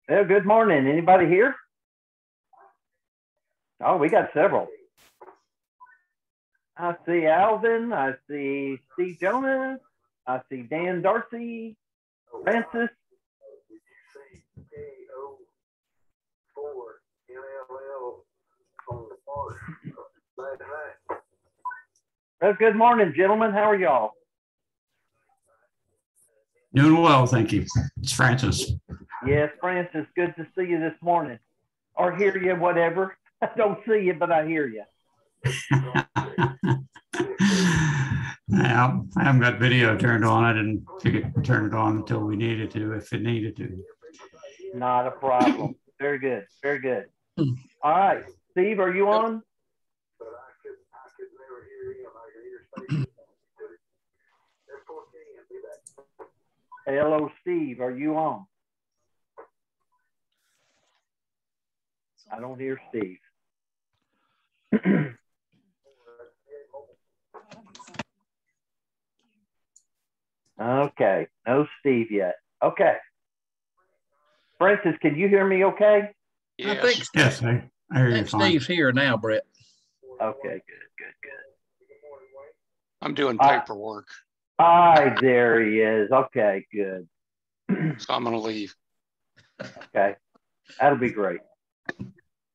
Well, good morning. Anybody here? Oh, we got several. I see Alvin. I see Steve Jonas. I see Dan Darcy. Francis. Well, good morning, gentlemen. How are y'all? Doing well, thank you. It's Francis. Yes, Francis, good to see you this morning. Or hear you, whatever. I don't see you, but I hear you. Yeah, I haven't got video turned on. I didn't figure to turn it on until we needed to, if it needed to. Not a problem. Very good. Very good. All right. Steve, are you on? Hello, Steve. Are you on? I don't hear Steve. Okay. No Steve yet. Okay. Francis, can you hear me okay? Yes. I think Yes, I hear you fine. Steve's here now, Brett. Okay, good. I'm doing paperwork. There he is. Okay, good. So I'm going to leave. Okay, that'll be great.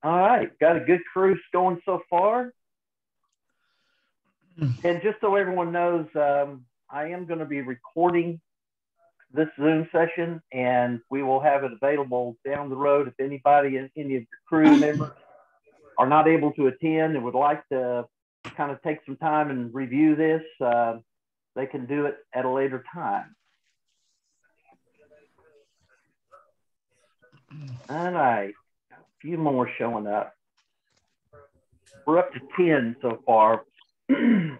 All right, got a good cruise going so far. And just so everyone knows, I am going to be recording this Zoom session, and we will have it available down the road if anybody, any of the crew members are not able to attend and would like to kind of take some time and review this, they can do it at a later time. All right, a few more showing up. We're up to 10 so far. I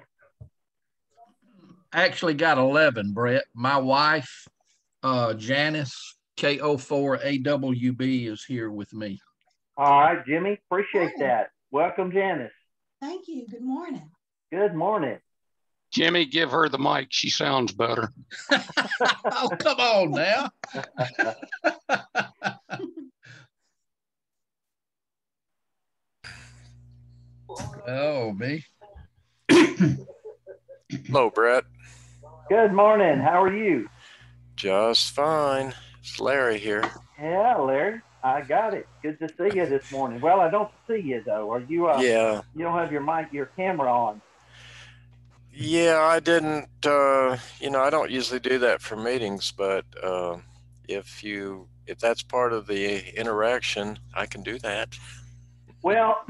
actually got 11, Brett. My wife, Janice, K04AWB, is here with me. All right, Jimmy, appreciate that. Welcome, Janice. Thank you. Good morning. Good morning. Jimmy, give her the mic. She sounds better. Oh, come on now. Oh, me. Hello, Brett. Good morning. How are you? Just fine. It's Larry here. Yeah, Larry, I got it. Good to see you this morning. Well, I don't see you though. Are you? Yeah. You don't have your mic, your camera on. Yeah, I didn't. I don't usually do that for meetings, but if that's part of the interaction, I can do that. Well,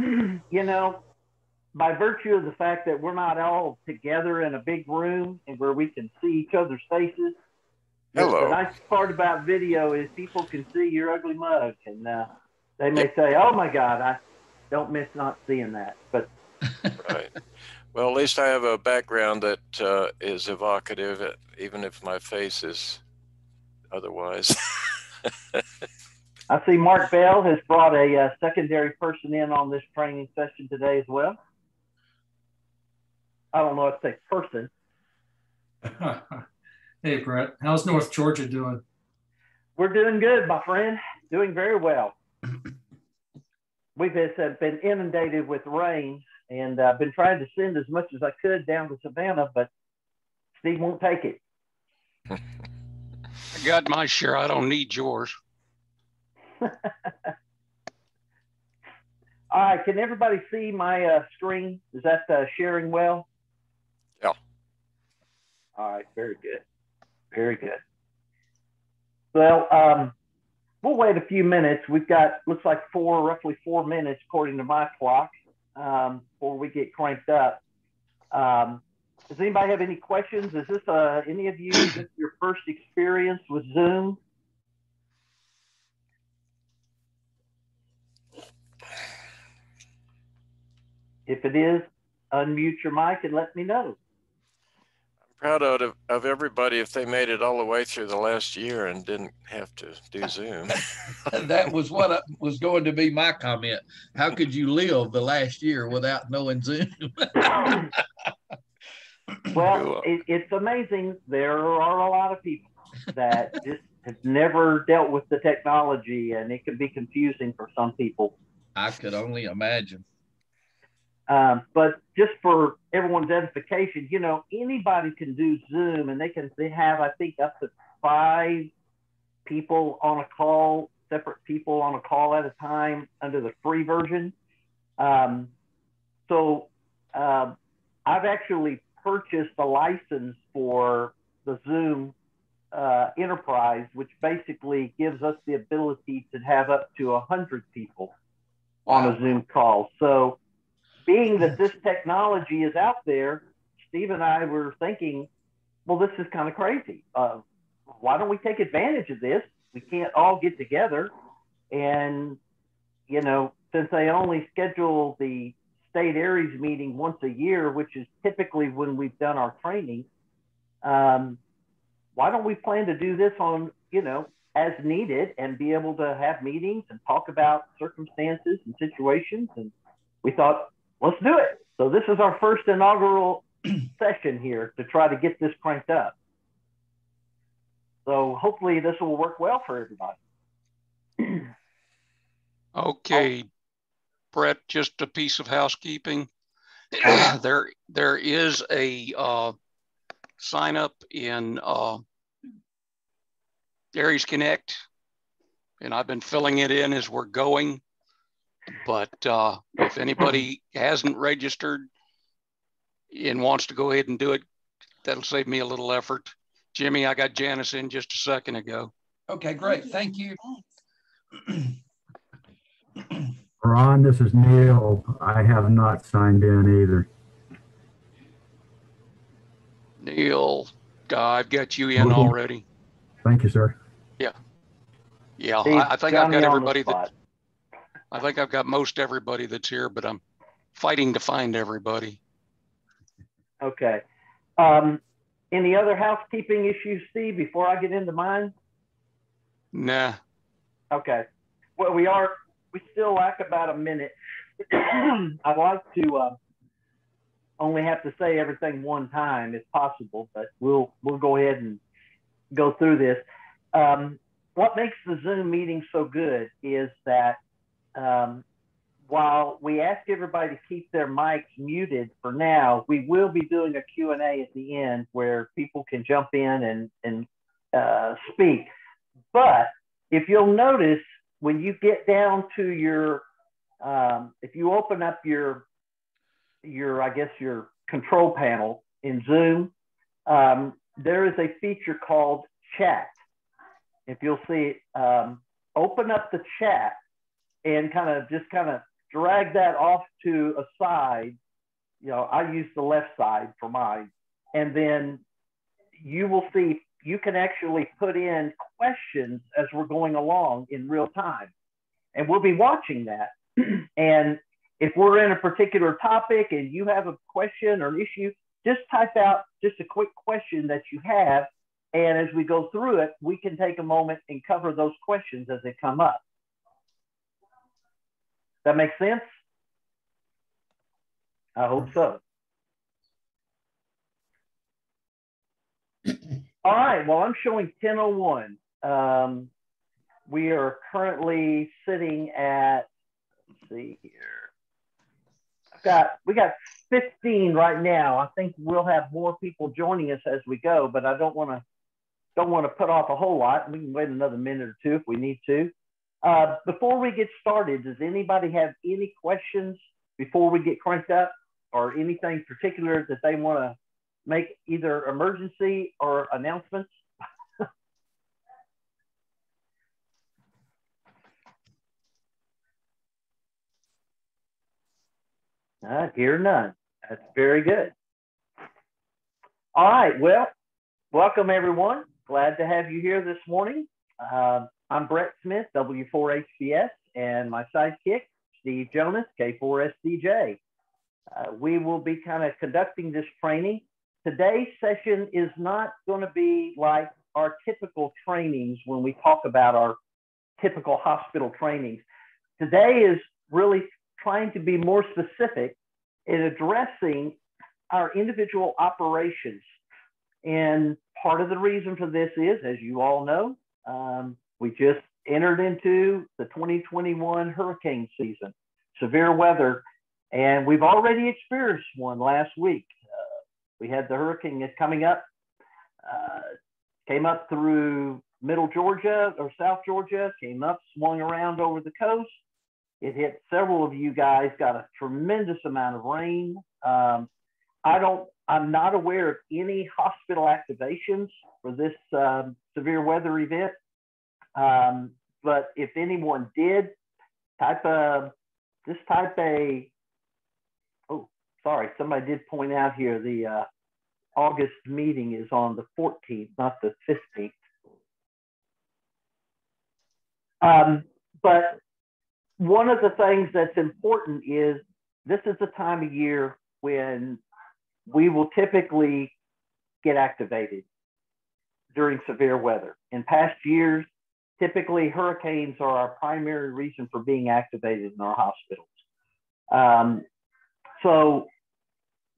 by virtue of the fact that we're not all together in a big room and where we can see each other's faces. Hello. The nice part about video is people can see your ugly mug, and they may say, "Oh my God, I don't miss not seeing that." But right. Well, at least I have a background that is evocative, even if my face is otherwise. I see Mark Bell has brought a secondary person in on this training session today as well. I don't know if it's a person. Hey, Brett. How's North Georgia doing? We're doing good, my friend. Doing very well. We've been inundated with rain, and I've been trying to send as much as I could down to Savannah, but Steve won't take it. I got my share. I don't need yours. All right, can everybody see my screen? Is that sharing well? Yeah. All right, very good. Very good. Well, we'll wait a few minutes. We've got, looks like roughly 4 minutes according to my clock before we get cranked up. Does anybody have any questions? Is this any of you, is this your first experience with Zoom? If it is, unmute your mic and let me know. I'm proud of everybody if they made it all the way through the last year and didn't have to do Zoom. That was what was going to be my comment. How could you live the last year without knowing Zoom? Well, it's amazing. There are a lot of people that just have never dealt with the technology, and it can be confusing for some people. I could only imagine. But just for everyone's edification, you know, anybody can do Zoom, and they have, I think, up to 5 people on a call, separate people on a call at a time under the free version. I've actually purchased a license for the Zoom Enterprise, which basically gives us the ability to have up to 100 people on a Zoom call. So being that this technology is out there, Steve and I were thinking, well, this is kind of crazy. Why don't we take advantage of this? We can't all get together. And, you know, since they only schedule the state Aries meeting once a year, which is typically when we've done our training, why don't we plan to do this on, you know, as needed, and be able to have meetings and talk about circumstances and situations? And we thought, let's do it. So this is our first inaugural session here to try to get this cranked up. So hopefully this will work well for everybody. Okay, Brett, just a piece of housekeeping. There is a sign up in Aries Connect, and I've been filling it in as we're going. But if anybody hasn't registered and wants to go ahead and do it, that'll save me a little effort. Jimmy, I got Janice in just a second ago. Okay, great. Thank you. Ron, this is Neil. I have not signed in either. Neil, I've got you in already. Thank you, sir. Yeah, Steve, I think I've got everybody that. I think I've got most everybody that's here, but I'm fighting to find everybody. Okay. Any other housekeeping issues, Steve, before I get into mine? Nah. Okay. Well, we still lack about a minute. I'd like to only have to say everything one time if possible, but we'll go ahead and go through this. What makes the Zoom meeting so good is that while we ask everybody to keep their mics muted for now, we will be doing a Q&A at the end where people can jump in and speak. But if you'll notice, when you get down to your, if you open up your control panel in Zoom, there is a feature called chat. If you'll see it, open up the chat and kind of drag that off to a side. You know, I use the left side for mine. And then you will see, you can actually put in questions as we're going along in real time. And we'll be watching that. And if we're in a particular topic and you have a question or an issue, just type out just a quick question that you have. And as we go through it, we can take a moment and cover those questions as they come up. That makes sense? I hope so. All right, well, I'm showing 10:01. We are currently sitting at, let's see here. We got 15 right now. I think we'll have more people joining us as we go, but I don't want to put off a whole lot. We can wait another minute or two if we need to. Before we get started, does anybody have any questions before we get cranked up, or anything particular that they want to make, either emergency or announcements? I hear none. That's very good. All right, well, welcome everyone. Glad to have you here this morning. I'm Bret Smith, W4HBS, and my sidekick, Steve Jonas, K4SDJ. We will be kind of conducting this training. Today's session is not going to be like our typical trainings when we talk about our typical hospital trainings. Today is really trying to be more specific in addressing our individual operations. And part of the reason for this is, as you all know, We just entered into the 2021 hurricane season, severe weather, and we've already experienced one last week. We had the hurricane that's coming up, came up through middle Georgia or South Georgia, came up, swung around over the coast. It hit several of you guys, got a tremendous amount of rain. I'm not aware of any hospital activations for this severe weather event. But if anyone did, oh, sorry, somebody did point out here the August meeting is on the 14th, not the 15th. But one of the things that's important is this is the time of year when we will typically get activated during severe weather. In past years, typically hurricanes are our primary reason for being activated in our hospitals. So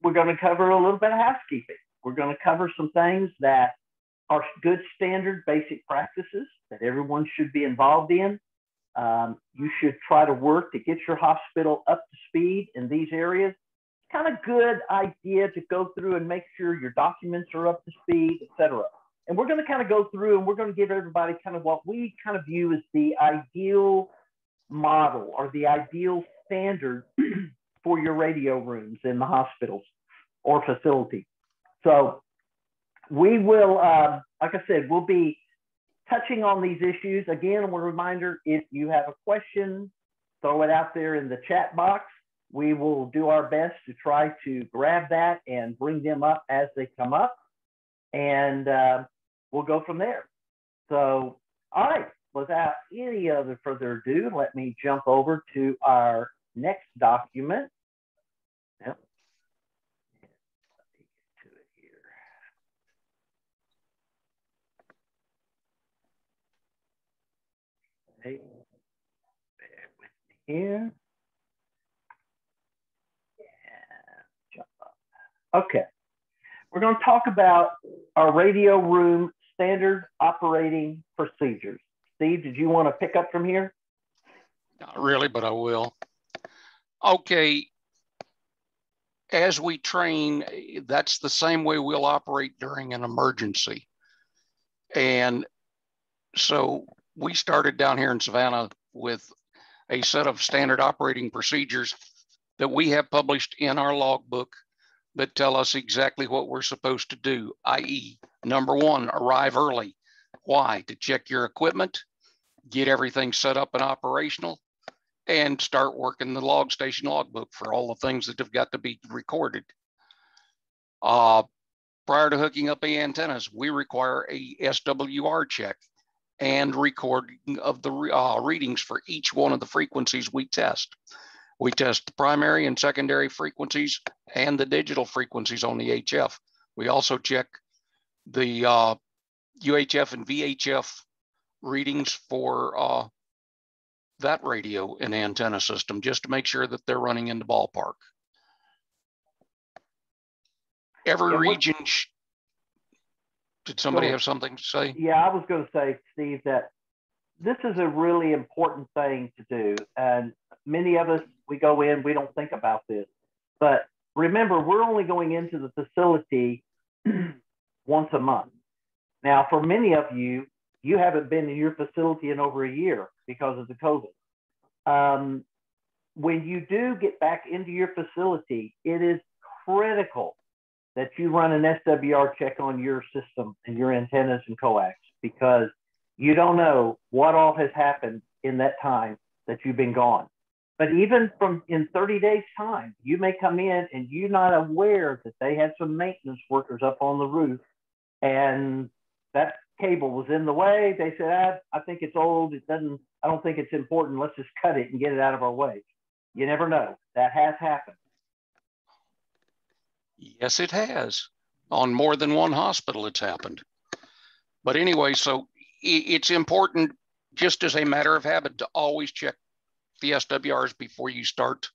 we're going to cover a little bit of housekeeping. We're going to cover some things that are good standard basic practices that everyone should be involved in. You should try to work to get your hospital up to speed in these areas. It's kind of good idea to go through and make sure your documents are up to speed, et cetera. And we're going to kind of go through and we're going to give everybody kind of what we kind of view as the ideal model or the ideal standard for your radio rooms in the hospitals or facility. So we will, like I said, we'll be touching on these issues. Again, a reminder, if you have a question, throw it out there in the chat box. We will do our best to try to grab that and bring them up as they come up. And we'll go from there. So, all right, without any other further ado, let me jump over to our next document. Yep. Let me get to it here. Hey, bear with me here. Yeah, jump up. Okay. We're going to talk about our radio room standard operating procedures. Steve, did you want to pick up from here? Not really, but I will. Okay. As we train, that's the same way we'll operate during an emergency. And so we started down here in Savannah with a set of standard operating procedures that we have published in our logbook that tell us exactly what we're supposed to do, i.e., number one, arrive early. Why? To check your equipment, get everything set up and operational, and start working the log station logbook for all the things that have got to be recorded. Prior to hooking up the antennas, we require a SWR check and recording of the readings for each one of the frequencies we test. We test the primary and secondary frequencies and the digital frequencies on the HF. We also check the UHF and VHF readings for that radio and antenna system, just to make sure that they're running in the ballpark. Every region, did somebody have something to say? Yeah, I was going to say, Steve, that this is a really important thing to do. And many of us, we go in, we don't think about this. But remember, we're only going into the facility once a month. Now, for many of you, you haven't been in your facility in over a year because of the COVID. When you do get back into your facility, it is critical that you run an SWR check on your system and your antennas and coax, because you don't know what all has happened in that time that you've been gone. But even in 30 days time, you may come in and you're not aware that they had some maintenance workers up on the roof and that cable was in the way. They said, I think it's old. I don't think it's important. Let's just cut it and get it out of our way. You never know. That has happened. Yes, it has. On more than one hospital, it's happened. But anyway, so it's important, just as a matter of habit, to always check the SWRs before you start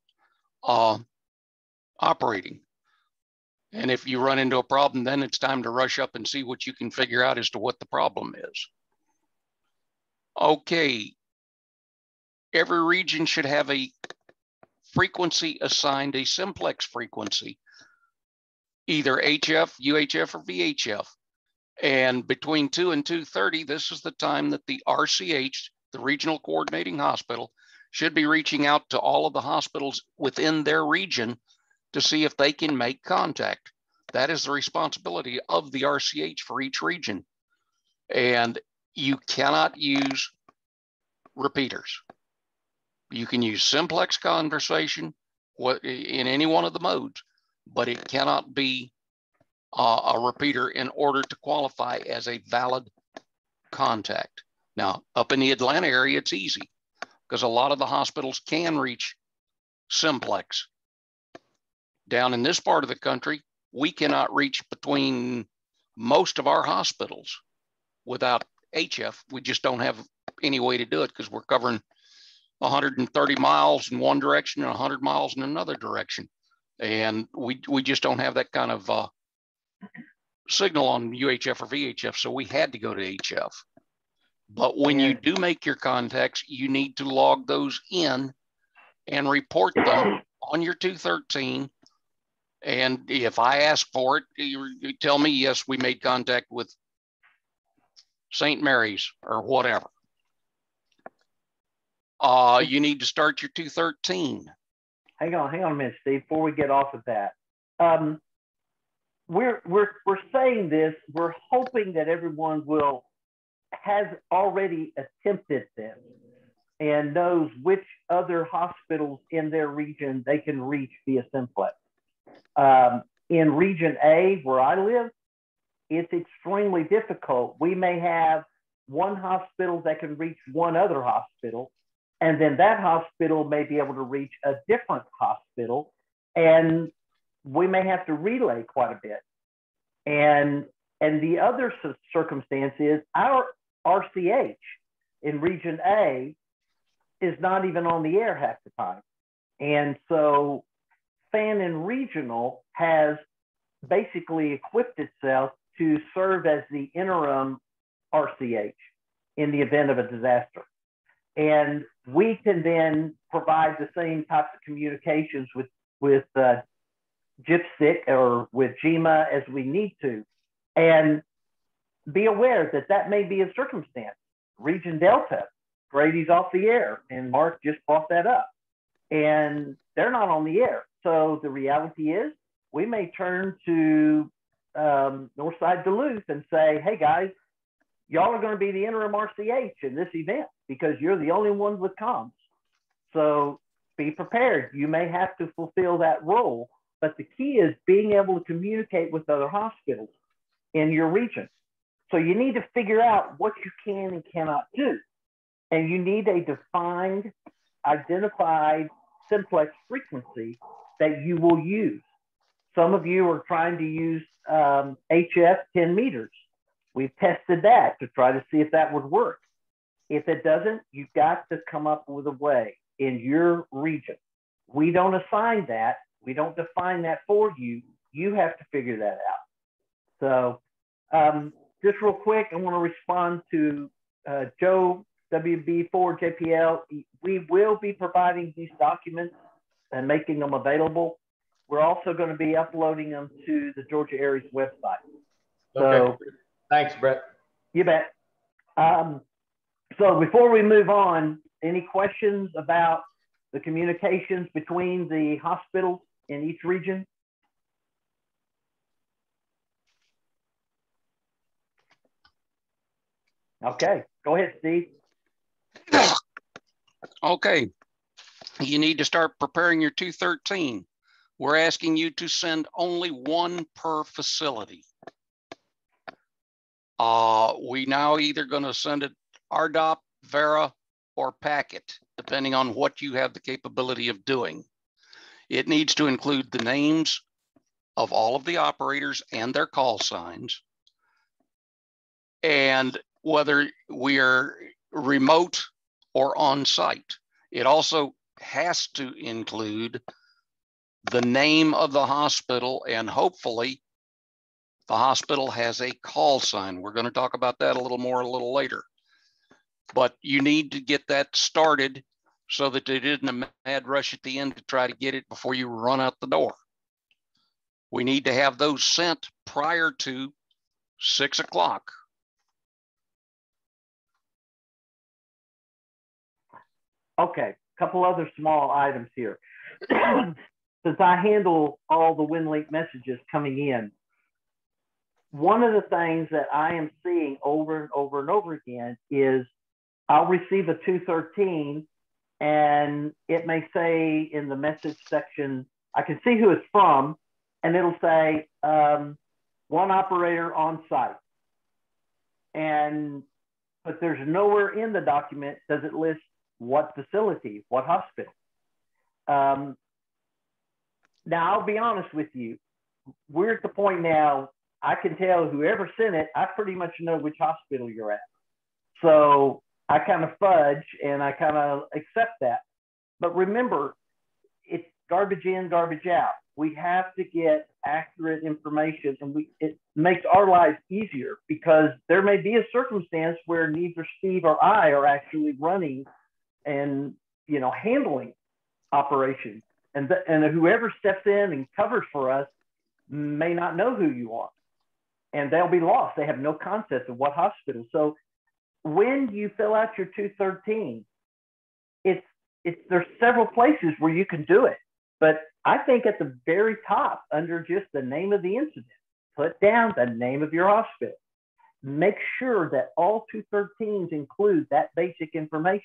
operating. And if you run into a problem, then it's time to rush up and see what you can figure out as to what the problem is. Okay. Every region should have a frequency assigned, a simplex frequency, either HF, UHF, or VHF. And between 2 and 2:30, this is the time that the RCH, the Regional Coordinating Hospital, should be reaching out to all of the hospitals within their region to see if they can make contact. That is the responsibility of the RCH for each region. And you cannot use repeaters. You can use simplex conversation in any one of the modes, but it cannot be a repeater in order to qualify as a valid contact. Now, up in the Atlanta area, it's easy because a lot of the hospitals can reach simplex. Down in this part of the country, we cannot reach between most of our hospitals without HF. We just don't have any way to do it because we're covering 130 miles in one direction and 100 miles in another direction. And we just don't have that kind of signal on UHF or VHF, so we had to go to HF. But when you do make your contacts, you need to log those in and report them on your 213. And if I ask for it, you tell me, yes, we made contact with St. Mary's or whatever. You need to start your 213. Hang on a minute, Steve, before we get off of that. We're saying this, we're hoping that everyone has already attempted this and knows which other hospitals in their region they can reach via simplex. In region A, where I live, it's extremely difficult. We may have one hospital that can reach one other hospital, and then that hospital may be able to reach a different hospital, and we may have to relay quite a bit. And the other circumstance is our RCH in region A is not even on the air half the time. And so Fannin Regional has basically equipped itself to serve as the interim RCH in the event of a disaster. And we can then provide the same types of communications with GIPSIC or with GMA as we need to. And be aware that that may be a circumstance. Region Delta, Grady's off the air, and Mark just brought that up. And they're not on the air. So the reality is we may turn to Northside Duluth and say, hey guys, y'all are going to be the interim RCH in this event because you're the only ones with comms. So be prepared. You may have to fulfill that role, but the key is being able to communicate with other hospitals in your region. So you need to figure out what you can and cannot do. And you need a defined, identified simplex frequency that you will use. Some of you are trying to use HF 10 meters. We've tested that to try to see if that would work. If it doesn't, you've got to come up with a way in your region. We don't assign that. We don't define that for you. You have to figure that out. So just real quick, I want to respond to Joe, WB4JPL. We will be providing these documents and making them available. We're also going to be uploading them to the Georgia Aries website. So, okay. Thanks, Brett. You bet. So before we move on, any questions about the communications between the hospitals in each region? Okay, go ahead, Steve. Okay, you need to start preparing your 213. We're asking you to send only one per facility. We now either going to send it RDOP, Vera, or Packet, depending on what you have the capability of doing. It needs to include the names of all of the operators and their call signs, and whether we are remote or on site. It also has to include the name of the hospital, and hopefully the hospital has a call sign. We're going to talk about that a little more a little later. but you need to get that started so that there isn't a mad rush at the end to try to get it before you run out the door. We need to have those sent prior to 6 o'clock. Okay, a couple other small items here. Since I handle all the WinLink messages coming in, one of the things that I am seeing over and over and over again is I'll receive a 213 and it may say in the message section, I can see who it's from, and it'll say one operator on site. But there's nowhere in the document does it list what facility, what hospital. Now, I'll be honest with you. We're at the point now, I can tell whoever sent it, I pretty much know which hospital you're at. So I kind of fudge and I kind of accept that. But remember, it's garbage in, garbage out. We have to get accurate information, and it makes our lives easier because there may be a circumstance where neither Steve or I are actually running and handling operations, and whoever steps in and covers for us may not know who you are, and they'll be lost. They have no concept of what hospital. So when you fill out your 213, there's several places where you can do it, but I think at the very top, under just the name of the incident, put down the name of your hospital. Make sure that all 213s include that basic information.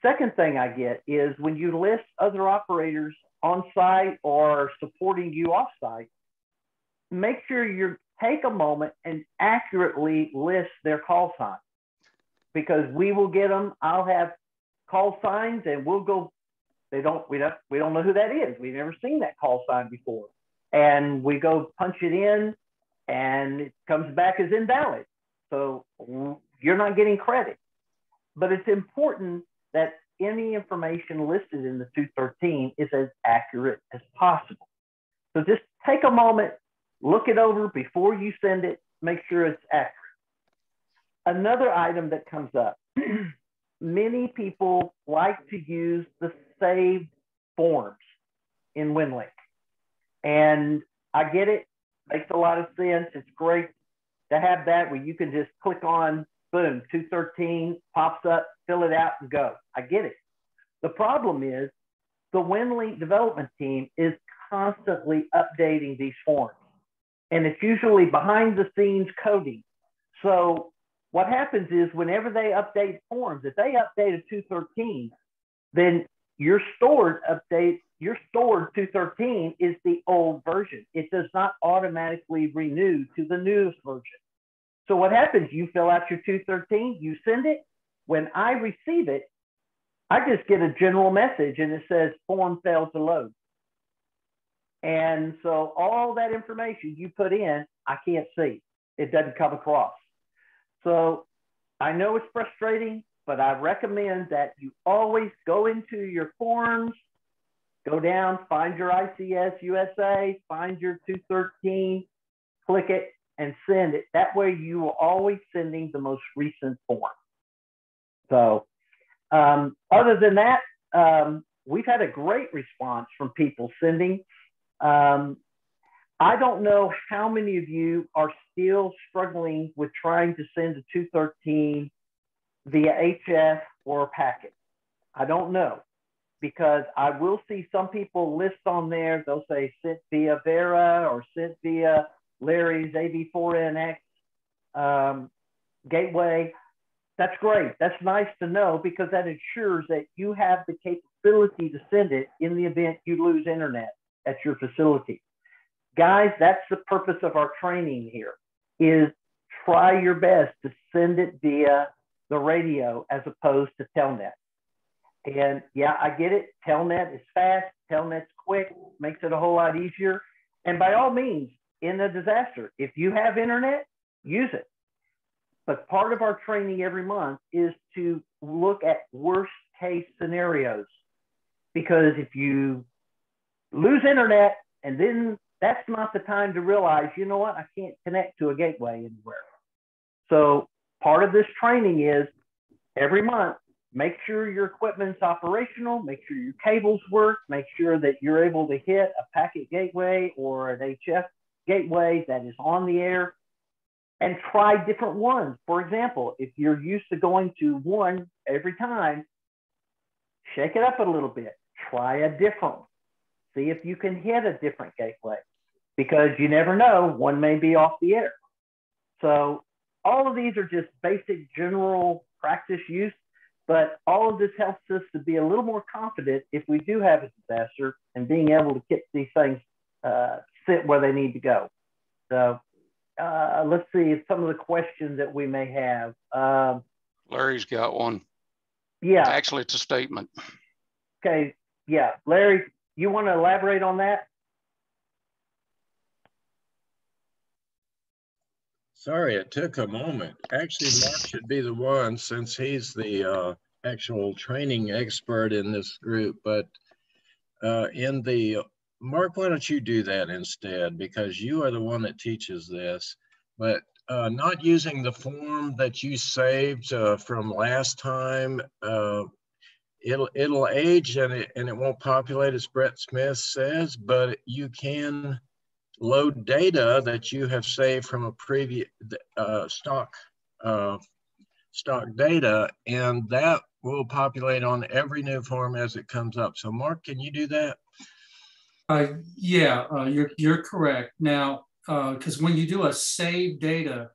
Second thing I get is when you list other operators on site or supporting you off site, make sure you take a moment and accurately list their call sign, because we will get them. I'll have call signs and we'll go, we don't know who that is. We've never seen that call sign before. And we go punch it in and it comes back as invalid. So you're not getting credit. But it's important that any information listed in the 213 is as accurate as possible. So just take a moment, look it over before you send it, make sure it's accurate. Another item that comes up, many people like to use the saved forms in WinLink. And I get it, makes a lot of sense. It's great to have that where you can just click on, boom, 213 pops up, fill it out and go. I get it. The problem is the WinLink development team is constantly updating these forms. And it's usually behind the scenes coding. So what happens is whenever they update forms, if they update a 213, then your stored 213 is the old version. It does not automatically renew to the newest version. So what happens, you fill out your 213, you send it. When I receive it, I just get a general message and it says form failed to load. And so all that information you put in, I can't see. It doesn't come across. So I know it's frustrating, but I recommend that you always go into your forms, go down, find your ICS USA, find your 213, click it, and send it. That way you are always sending the most recent form. So other than that, we've had a great response from people sending. I don't know how many of you are still struggling with trying to send a 213 via HF or a packet. I don't know, because I will see some people list on there, they'll say sent via Vera or sent via Larry's AV4NX gateway. That's great. That's nice to know, because that ensures that you have the capability to send it in the event you lose internet at your facility. Guys, that's the purpose of our training here, is try your best to send it via the radio as opposed to Telnet. And yeah, I get it. Telnet is fast. Telnet's quick, makes it a whole lot easier. And by all means, in a disaster, if you have internet, use it. But part of our training every month is to look at worst case scenarios, because if you lose internet and then that's not the time to realize, you know what, I can't connect to a gateway anywhere. So part of this training is every month, make sure your equipment's operational, make sure your cables work, make sure that you're able to hit a packet gateway or an HF gateway that is on the air, and try different ones. For example, if you're used to going to one every time, shake it up a little bit, try a different one. See if you can hit a different gateway, because you never know, one may be off the air. So all of these are just basic general practice use, but all of this helps us to be a little more confident if we do have a disaster and being able to get these things sit where they need to go. So let's see some of the questions that we may have. Larry's got one. Yeah. Actually, it's a statement. Okay. Yeah. Larry, you want to elaborate on that? Sorry, it took a moment. Actually, Mark should be the one, since he's the actual training expert in this group. But Mark, why don't you do that instead? Because you are the one that teaches this. But not using the form that you saved from last time, it'll age and it won't populate, as Bret Smith says, but you can load data that you have saved from a previous stock data, and that will populate on every new form as it comes up. So Mark, can you do that? Yeah, you're correct. Now, because when you do a save data,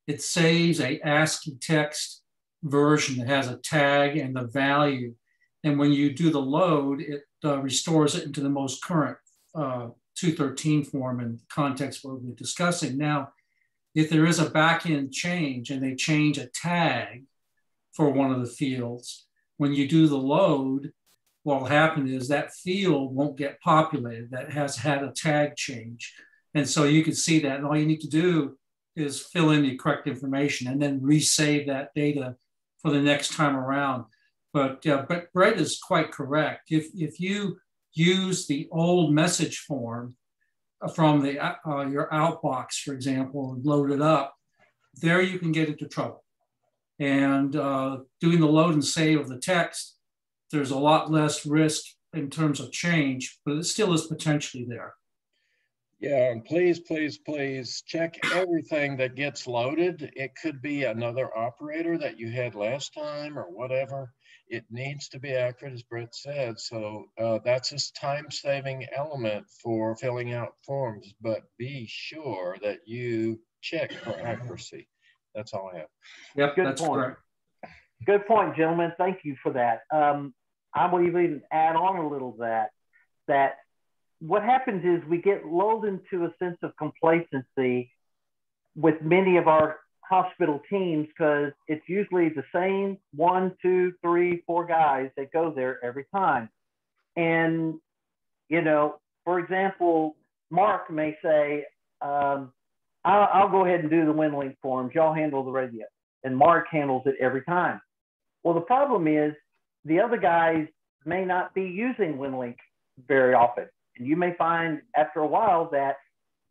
it saves a ASCII text version that has a tag and the value. And when you do the load, it restores it into the most current 213 form in context what we're discussing. Now, if there is a backend change and they change a tag for one of the fields, when you do the load, what will happen is that field won't get populated that has had a tag change. And so you can see that, and all you need to do is fill in the correct information and then resave that data for the next time around. But Bret is quite correct. If you use the old message form from the your outbox, for example, and load it up, there you can get into trouble. And doing the load and save of the text, there's a lot less risk in terms of change, but it still is potentially there. Yeah, and please, please, please check everything that gets loaded. It could be another operator that you had last time or whatever. It needs to be accurate, as Bret said. So that's a time-saving element for filling out forms, but be sure that you check for accuracy. That's all I have. Yep, Good that's point. correct. Good point, gentlemen. Thank you for that. I will even add on a little that what happens is we get lulled into a sense of complacency with many of our hospital teams, because it's usually the same 1, 2, 3, 4 guys that go there every time. And, you know, for example, Mark may say, I'll go ahead and do the WinLink forms. Y'all handle the radio. And Mark handles it every time. Well, the problem is the other guys may not be using WinLink very often. And you may find after a while that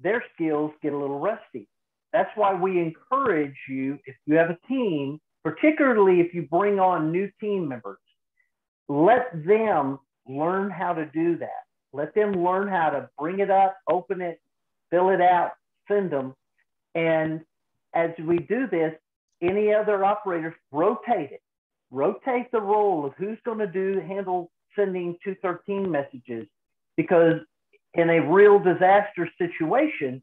their skills get a little rusty. That's why we encourage you, if you have a team, particularly if you bring on new team members, let them learn how to do that. Let them learn how to bring it up, open it, fill it out, send them. And as we do this, any other operators, rotate it. Rotate the role of who's going to handle sending 213 messages. Because in a real disaster situation,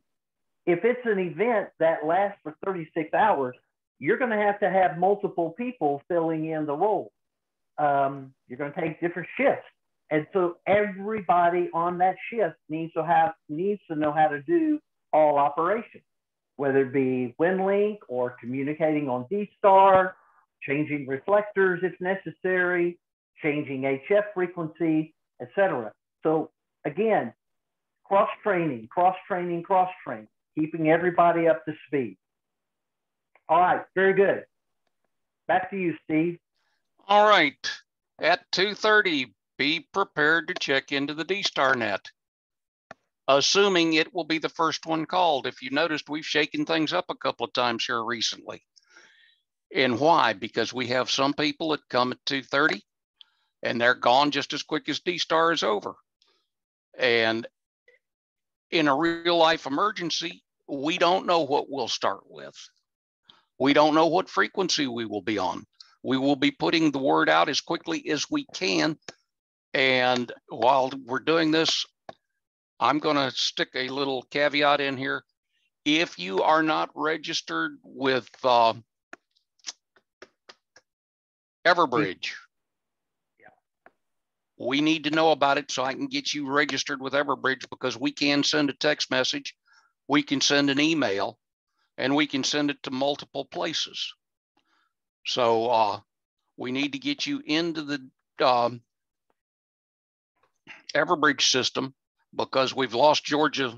if it's an event that lasts for 36 hours, you're going to have multiple people filling in the role. You're going to take different shifts. And so everybody on that shift needs to know how to do all operations, whether it be WinLink or communicating on D-Star, changing reflectors if necessary, changing HF frequency, etc. So again, cross-training, keeping everybody up to speed. All right, very good. Back to you, Steve. All right, at 2:30, be prepared to check into the D-Star net, assuming it will be the first one called. If you noticed, we've shaken things up a couple of times here recently. And why? Because we have some people that come at 2:30 and they're gone just as quick as D-Star is over. And in a real life emergency, we don't know what we'll start with. We don't know what frequency we will be on. We will be putting the word out as quickly as we can. And while we're doing this, I'm going to stick a little caveat in here. If you are not registered with Everbridge, we need to know about it so I can get you registered with Everbridge, because we can send a text message, we can send an email, and we can send it to multiple places. So we need to get you into the Everbridge system, because we've lost Georgia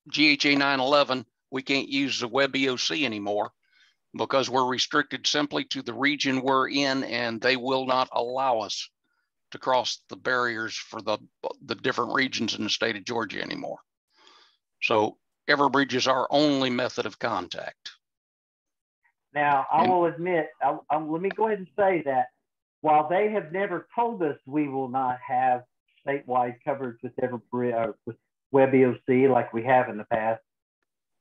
GHA 911. We can't use the web EOC anymore because we're restricted simply to the region we're in, and they will not allow us to cross the barriers for the different regions in the state of Georgia anymore. So Everbridge is our only method of contact. Now, I will admit, let me go ahead and say that while they have never told us we will not have statewide coverage with Everbridge, with web EOC like we have in the past,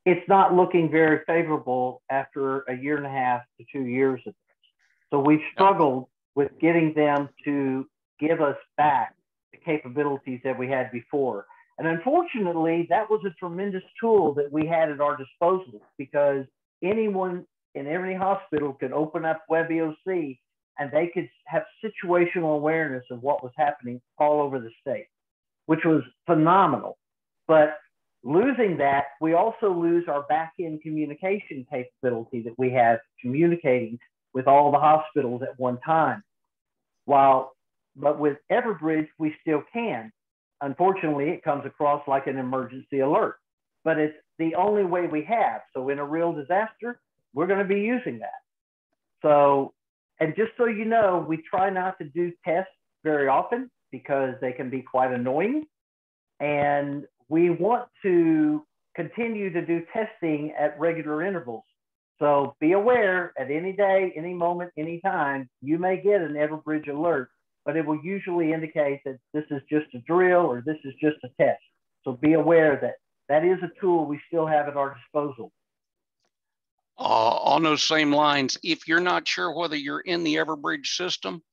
it's not looking very favorable after a year and a half to 2 years of this. So we've struggled with getting them to give us back the capabilities that we had before. And unfortunately, that was a tremendous tool that we had at our disposal, because anyone in every hospital could open up web EOC and they could have situational awareness of what was happening all over the state, which was phenomenal. But losing that, we also lose our back-end communication capability that we have communicating with all the hospitals at one time. But with Everbridge, we still can. Unfortunately, it comes across like an emergency alert, but it's the only way we have. So in a real disaster, we're going to be using that. So, and just so you know, we try not to do tests very often because they can be quite annoying. And we want to continue to do testing at regular intervals. So be aware, at any day, any moment, any time, you may get an Everbridge alert, but it will usually indicate that this is just a drill or this is just a test. So be aware that that is a tool we still have at our disposal. On those same lines, if you're not sure whether you're in the Everbridge system,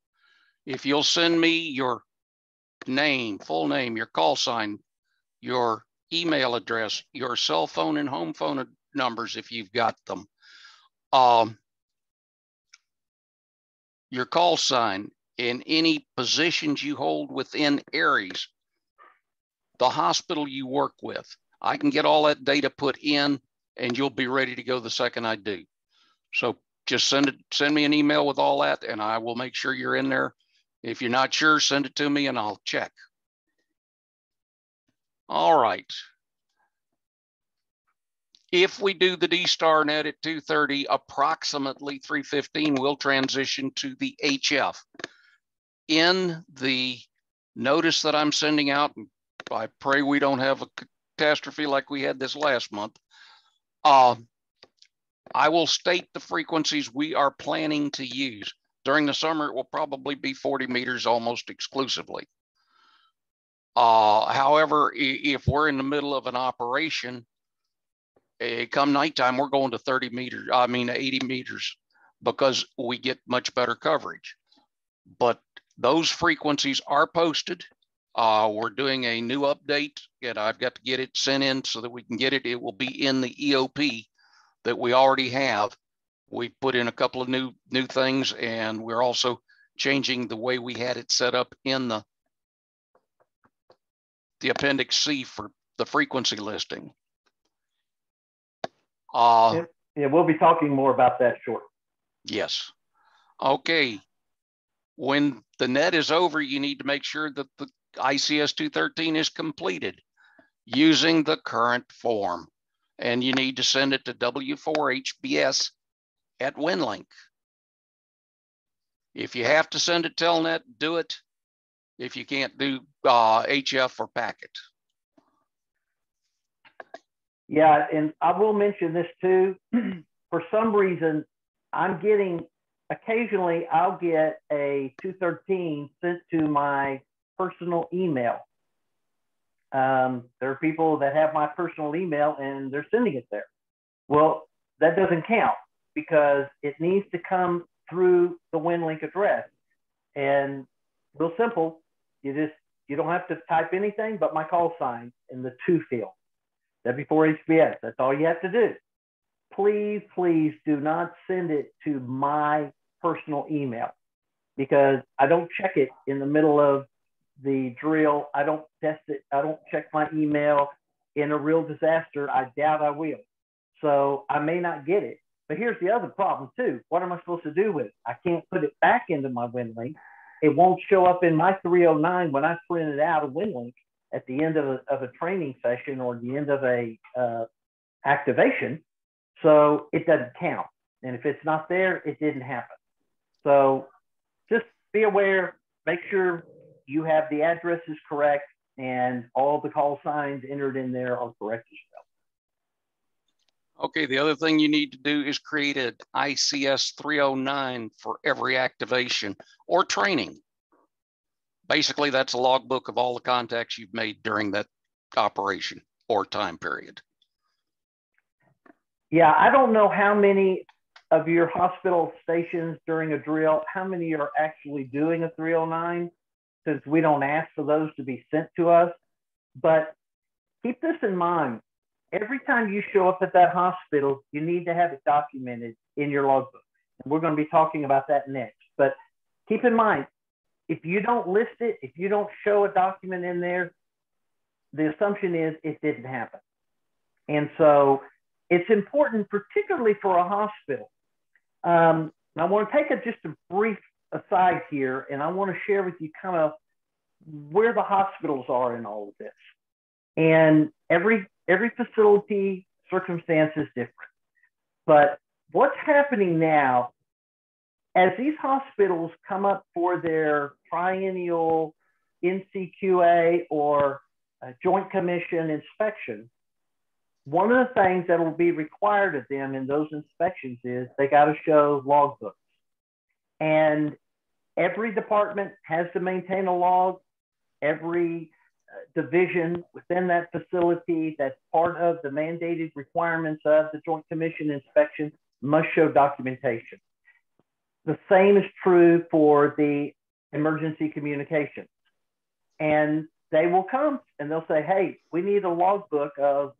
if you'll send me your name, full name, your call sign, your email address, your cell phone and home phone numbers, if you've got them, your call sign, in any positions you hold within ARES, the hospital you work with, I can get all that data put in and you'll be ready to go the second I do. So just send me an email with all that and I will make sure you're in there. If you're not sure, send it to me and I'll check. All right. If we do the D-Star net at 2:30, approximately 3:15, we'll transition to the HF. In the notice that I'm sending out, and I pray we don't have a catastrophe like we had this last month, I will state the frequencies we are planning to use. During the summer, it will probably be 40 meters almost exclusively. However, if we're in the middle of an operation, come nighttime, we're going to 80 meters because we get much better coverage. But those frequencies are posted. We're doing a new update and I've got to get it sent in so that we can get it. It will be in the EOP that we already have. We put in a couple of new things, and we're also changing the way we had it set up in the Appendix C for the frequency listing. Yeah, we'll be talking more about that shortly. Yes. Okay. When the net is over, you need to make sure that the ICS 213 is completed using the current form. And you need to send it to W4HBS at WinLink. If you have to send it Telnet, do it. If you can't do HF or packet. Yeah, and I will mention this too. For some reason, I'm getting occasionally I'll get a 213 sent to my personal email. There are people that have my personal email and they're sending it there. Well, that doesn't count because it needs to come through the WinLink address. And real simple, you don't have to type anything but my call sign in the to field. W4HBS, that's all you have to do. Please, please do not send it to my personal email because I don't check it in the middle of the drill. I don't test it. I don't check my email. In a real disaster, I doubt I will. So I may not get it. But here's the other problem too. What am I supposed to do with it? I can't put it back into my WinLink. It won't show up in my 309 when I print it out of WinLink at the end of a training session or the end of a activation. So it doesn't count. And if it's not there, it didn't happen. So just be aware, make sure you have the addresses correct and all the call signs entered in there are correct as well. Okay, the other thing you need to do is create an ICS 309 for every activation or training. Basically, that's a logbook of all the contacts you've made during that operation or time period. Yeah, I don't know how many of your hospital stations during a drill, how many are actually doing a 309, since we don't ask for those to be sent to us. But keep this in mind. Every time you show up at that hospital, you need to have it documented in your logbook. And we're going to be talking about that next. But keep in mind, if you don't list it, if you don't show a document in there, the assumption is it didn't happen. And so it's important, particularly for a hospital. I want to take just a brief aside here, and I want to share with you kind of where the hospitals are in all of this. And every facility circumstance is different. But what's happening now, as these hospitals come up for their triennial NCQA or Joint Commission inspection, one of the things that will be required of them in those inspections is they got to show logbooks. And every department has to maintain a log. Every division within that facility that's part of the mandated requirements of the Joint Commission inspection must show documentation. The same is true for the emergency communications. And they will come and they'll say, hey, we need a logbook of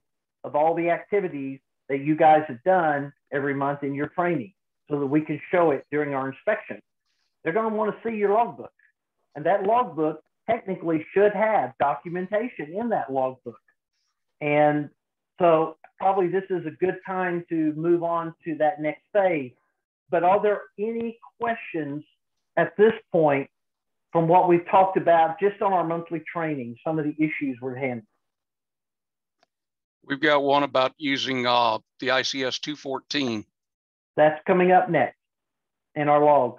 all the activities that you guys have done every month in your training so that we can show it during our inspection. They're going to want to see your logbook. And that logbook technically should have documentation in that logbook. And so probably this is a good time to move on to that next phase. But are there any questions at this point from what we've talked about just on our monthly training, some of the issues we're handling? We've got one about using the ICS 214. That's coming up next in our log.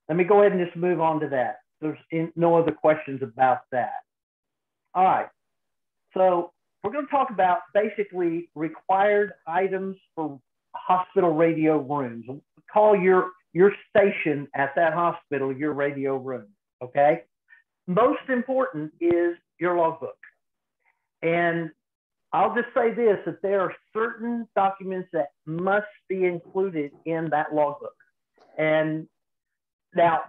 Let me go ahead and just move on to that. There's no other questions about that. All right. So we're going to talk about basically required items for hospital radio rooms. Call your station at that hospital your radio room, okay? Most important is your logbook. And I'll just say this, that there are certain documents that must be included in that logbook. And now,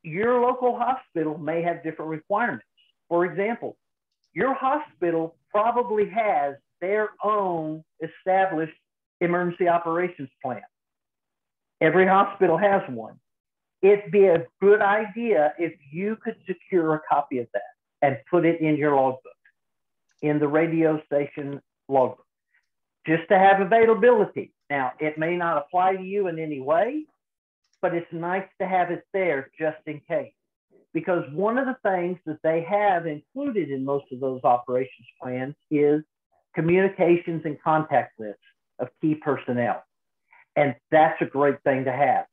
your local hospital may have different requirements. For example, your hospital probably has their own established emergency operations plan. Every hospital has one. It'd be a good idea if you could secure a copy of that and put it in your logbook, in the radio station logbook, just to have availability. Now, it may not apply to you in any way, but it's nice to have it there just in case. Because one of the things that they have included in most of those operations plans is communications and contact lists of key personnel. And that's a great thing to have.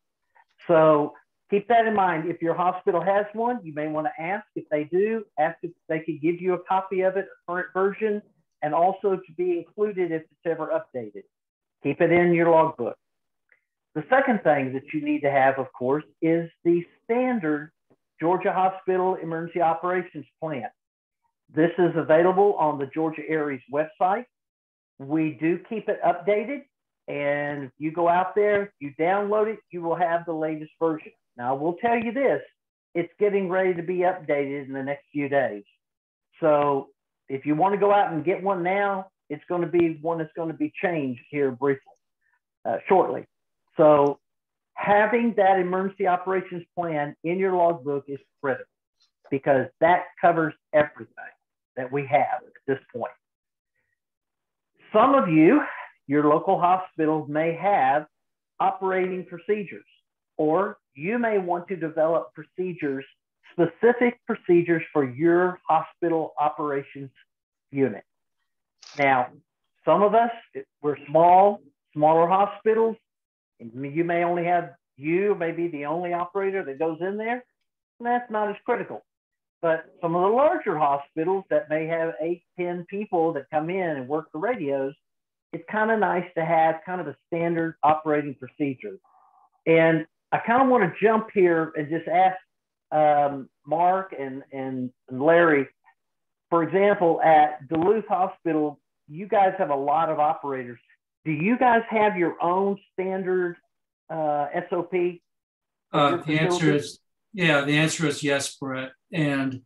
So keep that in mind. If your hospital has one, you may want to ask. If they do, ask if they could give you a copy of it, a current version, and also to be included if it's ever updated. Keep it in your logbook. The second thing that you need to have, of course, is the standard Georgia Hospital Emergency Operations Plan. This is available on the Georgia Aries website. We do keep it updated, and if you go out there, you download it, you will have the latest version. Now, I will tell you this, it's getting ready to be updated in the next few days. So if you want to go out and get one now, it's going to be one that's going to be changed here briefly, shortly. So having that emergency operations plan in your logbook is critical because that covers everything that we have at this point. Some of you, your local hospitals may have operating procedures, or you may want to develop procedures, specific procedures for your hospital operations unit. Now, some of us, we're smaller hospitals, and you may only have, you may be the only operator that goes in there, and that's not as critical. But some of the larger hospitals that may have 8, 10 people that come in and work the radios, it's kind of nice to have kind of a standard operating procedure. And I kind of want to jump here and just ask Mark and Larry, for example, at Duluth Hospital, you guys have a lot of operators. Do you guys have your own standard SOP? The answer is yes, Brett. And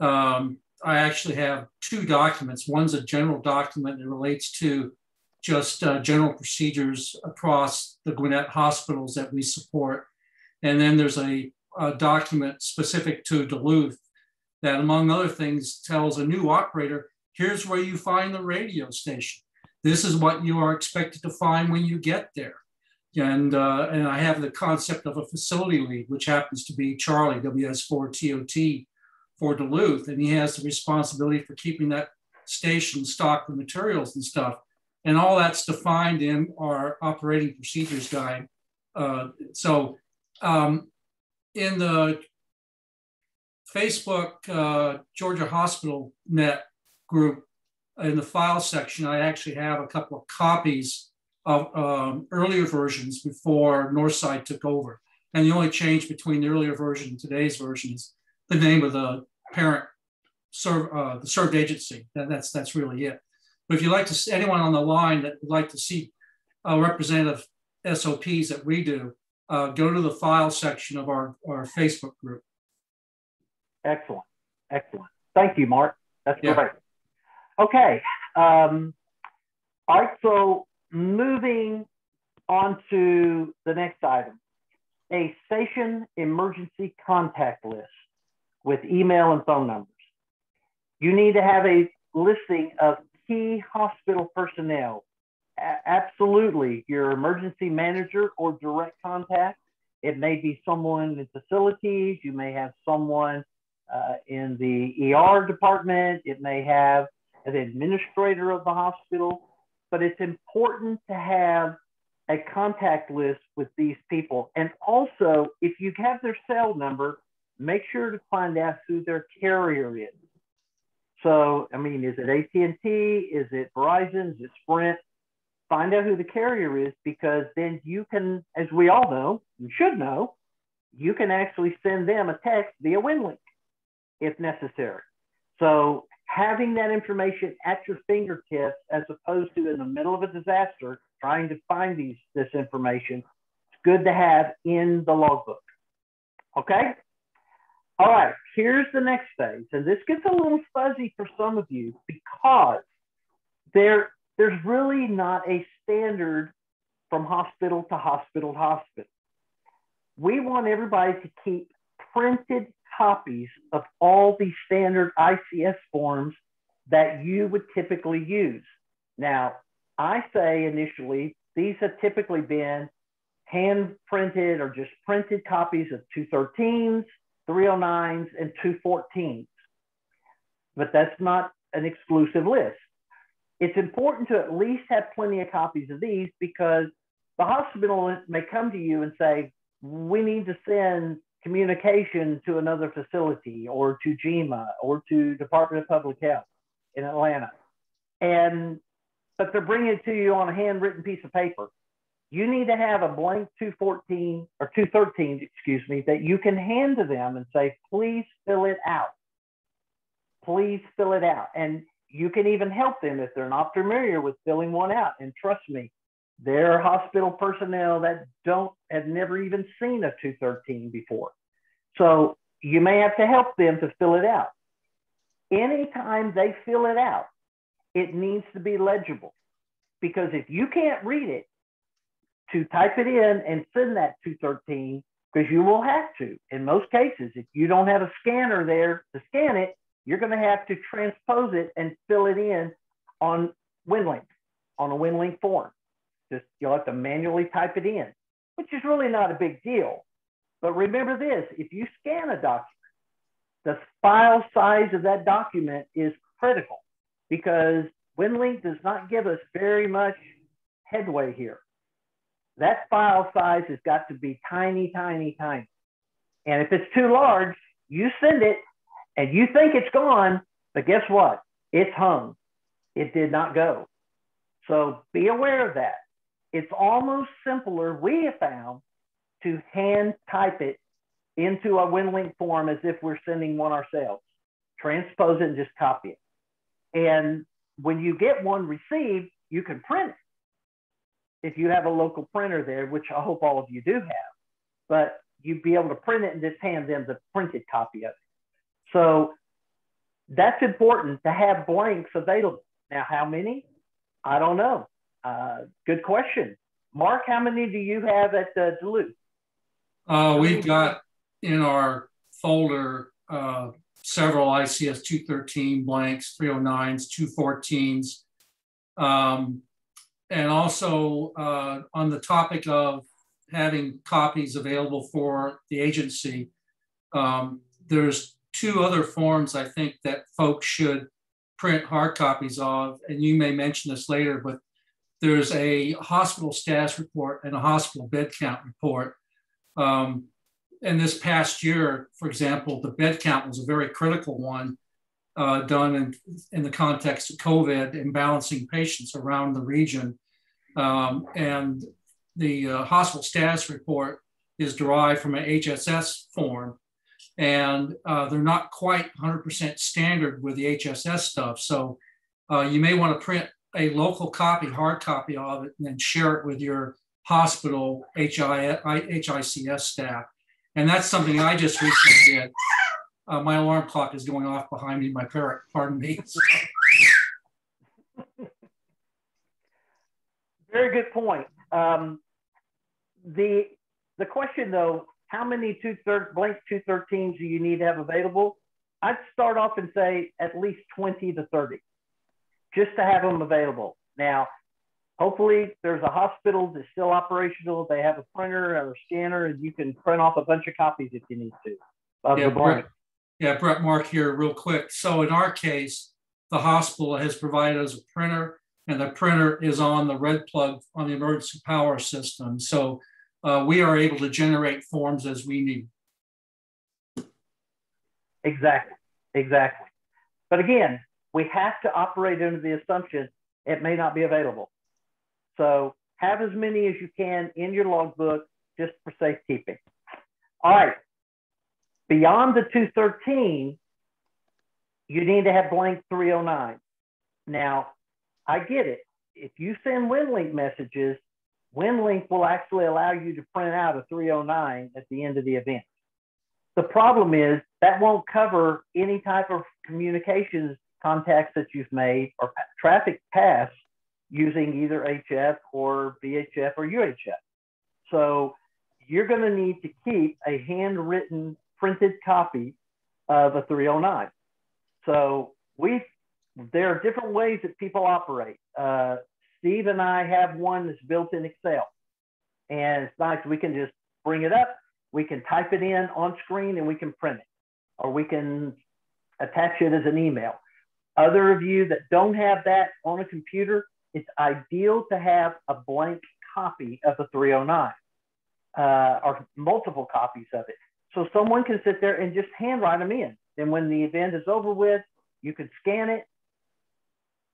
I actually have 2 documents. One's a general document that relates to just general procedures across the Gwinnett hospitals that we support. And then there's a document specific to Duluth that, among other things, tells a new operator, here's where you find the radio station. This is what you are expected to find when you get there. And I have the concept of a facility lead, which happens to be Charlie, WS4TOT for Duluth. And he has the responsibility for keeping that station stocked with materials and stuff. And all that's defined in our operating procedures guide. In the Facebook Georgia Hospital Net group, in the file section, I actually have a couple of copies of earlier versions before Northside took over. And the only change between the earlier version and today's version is the name of the parent the served agency. That's really it. But if you'd like to see anyone on the line that would like to see representative SOPs that we do, go to the file section of our Facebook group. Excellent. Excellent. Thank you, Mark. That's great. Okay. All right. So moving on to the next item, a station emergency contact list with email and phone numbers. You need to have a listing of key hospital personnel. Absolutely, your emergency manager or direct contact. It may be someone in facilities. You may have someone in the ER department. It may have an administrator of the hospital. But it's important to have a contact list with these people. And also, if you have their cell number, make sure to find out who their carrier is. So, I mean, is it AT&T? Is it Verizon? Is it Sprint? Find out who the carrier is, because then you can, as we all know, you should know, you can actually send them a text via WinLink if necessary. So having that information at your fingertips, as opposed to in the middle of a disaster, trying to find this information, it's good to have in the logbook. Okay? All right, here's the next phase. And this gets a little fuzzy for some of you because there's really not a standard from hospital to hospital to hospital. We want everybody to keep printed copies of all the standard ICS forms that you would typically use. Now, I say initially, these have typically been hand printed or just printed copies of 213s, 309s, and 214s. But that's not an exclusive list. It's important to at least have plenty of copies of these, because the hospital may come to you and say, we need to send communication to another facility or to GEMA or to Department of Public Health in Atlanta. But they're bringing it to you on a handwritten piece of paper. you need to have a blank 214 or 213, excuse me, that you can hand to them and say, please fill it out. Please fill it out. And you can even help them if they're not familiar with filling one out. And trust me, there are hospital personnel that have never even seen a 213 before. So you may have to help them to fill it out. Anytime they fill it out, it needs to be legible. Because if you can't read it, to type it in and send that 213, because you will have to. In most cases, if you don't have a scanner there to scan it, you're going to have to transpose it and fill it in on WinLink, on a WinLink form. Just you'll have to manually type it in, which is really not a big deal. But remember this, if you scan a document, the file size of that document is critical because WinLink does not give us very much headway here. That file size has got to be tiny, tiny, tiny. And if it's too large, you send it and you think it's gone, but guess what? It's hung. It did not go. So be aware of that. It's almost simpler, we have found, to hand type it into a WinLink form as if we're sending one ourselves. Transpose it and just copy it. And when you get one received, you can print it. If you have a local printer there, which I hope all of you do have, but you'd be able to print it and just hand them the printed copy of it. So that's important to have blanks available. Now, how many? I don't know. Good question. Mark, how many do you have at Duluth? We've got in our folder several ICS 213 blanks, 309s, 214s. And also on the topic of having copies available for the agency, there's two other forms I think that folks should print hard copies of, and you may mention this later, but there's a hospital status report and a hospital bed count report. And this past year, for example, the bed count was a very critical one done in the context of COVID and balancing patients around the region. And the hospital status report is derived from an HSS form. And they're not quite 100% standard with the HSS stuff. So you may want to print a local copy, hard copy of it, and then share it with your hospital HICS staff. And that's something I just recently did. My alarm clock is going off behind me, my parrot, pardon me. Very good point. The question though, how many blank 213s do you need to have available? I'd start off and say at least 20 to 30, just to have them available. Now, hopefully there's a hospital that's still operational. They have a printer or a scanner and you can print off a bunch of copies if you need to of the blank. Brett, Mark here real quick. So in our case, the hospital has provided us a printer and the printer is on the red plug on the emergency power system. So we are able to generate forms as we need. Exactly, exactly. But again, we have to operate under the assumption it may not be available. So have as many as you can in your logbook just for safekeeping. All right, beyond the 213, you need to have blank 309. Now, I get it. If you send WinLink messages, WinLink will actually allow you to print out a 309 at the end of the event. The problem is that won't cover any type of communications contacts that you've made or traffic pass using either HF or VHF or UHF. So you're going to need to keep a handwritten printed copy of a 309. So there are different ways that people operate. Steve and I have one that's built in Excel. And it's nice, we can just bring it up, we can type it in on screen and we can print it. Or we can attach it as an email. Other of you that don't have that on a computer, it's ideal to have a blank copy of the 309 or multiple copies of it. So someone can sit there and just handwrite them in. And when the event is over with, you can scan it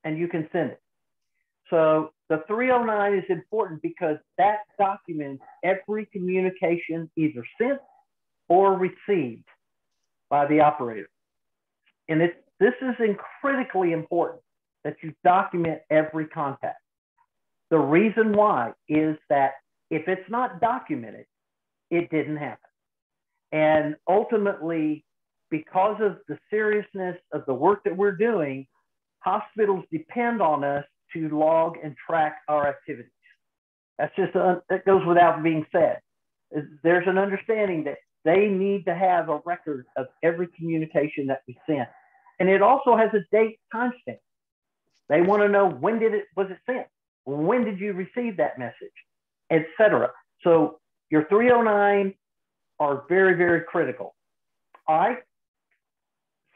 and you can send it. So the 309 is important because that documents every communication either sent or received by the operator. And this is critically important that you document every contact. The reason why is that if it's not documented, it didn't happen. And ultimately, because of the seriousness of the work that we're doing, hospitals depend on us to log and track our activities. That's just, that goes without being said. There's an understanding that they need to have a record of every communication that we sent. And it also has a date timestamp. They want to know when was it sent? When did you receive that message, etc. So your 309 are very, very critical. All right.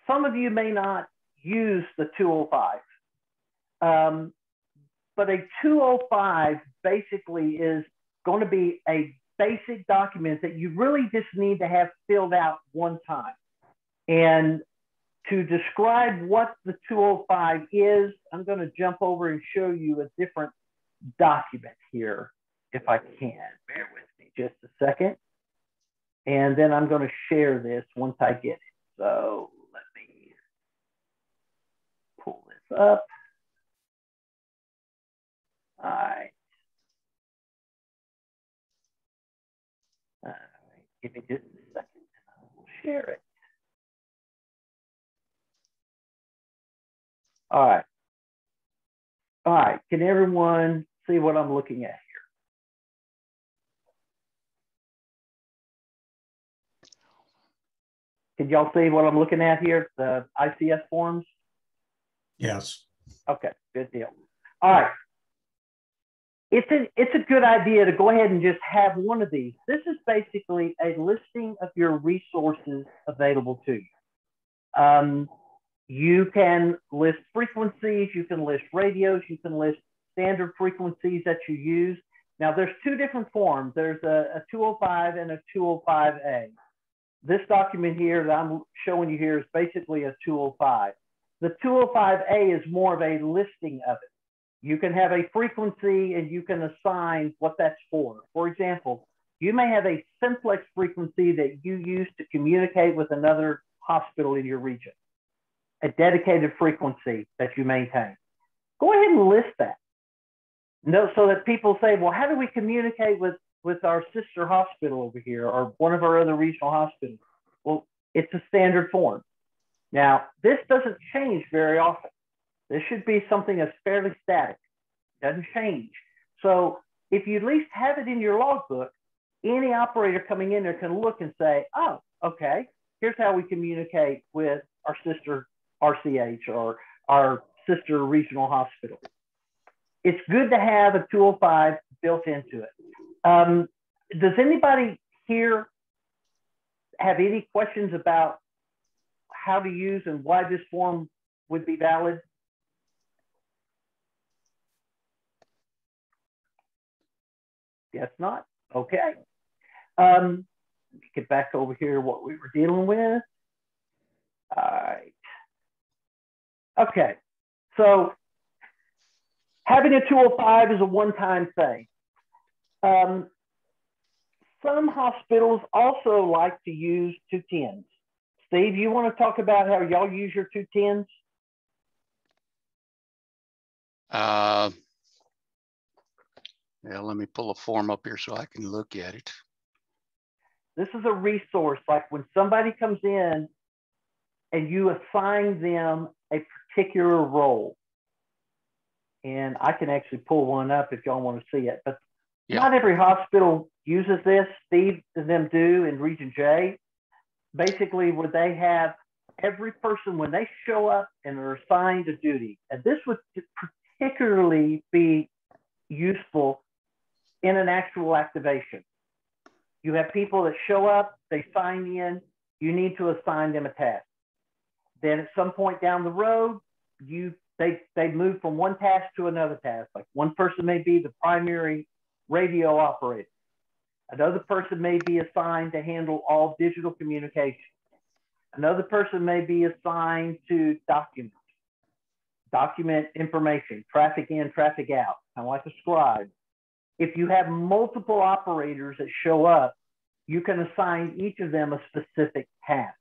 Some of you may not use the 205. But a 205 basically is going to be a basic document that you really just need to have filled out one time. And to describe what the 205 is, I'm going to jump over and show you a different document here, if I can. Bear with me just a second. And then I'm going to share this once I get it. So let me pull this up. All right. All right. Give me just a second and I will share it. All right. All right. Can everyone see what I'm looking at here? Can y'all see what I'm looking at here? The ICS forms? Yes. Okay, good deal. All right. It's a good idea to go ahead and just have one of these. This is basically a listing of your resources available to you. You can list frequencies, you can list radios, you can list standard frequencies that you use. Now there's two different forms. There's a 205 and a 205A. This document here that I'm showing you here is basically a 205. The 205A is more of a listing of it. You can have a frequency and you can assign what that's for. For example, you may have a simplex frequency that you use to communicate with another hospital in your region, a dedicated frequency that you maintain. Go ahead and list that. No, so that people say, well, how do we communicate with our sister hospital over here or one of our other regional hospitals? Well, it's a standard form. Now, this doesn't change very often. This should be something that's fairly static. It doesn't change. So if you at least have it in your logbook, any operator coming in there can look and say, oh, okay, here's how we communicate with our sister RCH or our sister regional hospital. It's good to have a 205 built into it. Does anybody here have any questions about how to use and why this form would be valid? Guess not. Okay. Let me get back over here what we were dealing with. All right. Okay. So having a 205 is a one-time thing. Some hospitals also like to use 210s. Steve, you want to talk about how y'all use your 210s? Yeah, let me pull a form up here so I can look at it. This is a resource, like when somebody comes in and you assign them a particular role. And I can actually pull one up if y'all want to see it, but yeah. Not every hospital uses this. Steve and them do in Region J. Basically, where they have every person, when they show up and are assigned a duty, and this would particularly be useful in an actual activation. You have people that show up, they sign in, you need to assign them a task. Then at some point down the road, they move from one task to another task. Like one person may be the primary radio operator. Another person may be assigned to handle all digital communication. Another person may be assigned to document. document information, traffic in, traffic out, kind of like a scribe. If you have multiple operators that show up, you can assign each of them a specific task.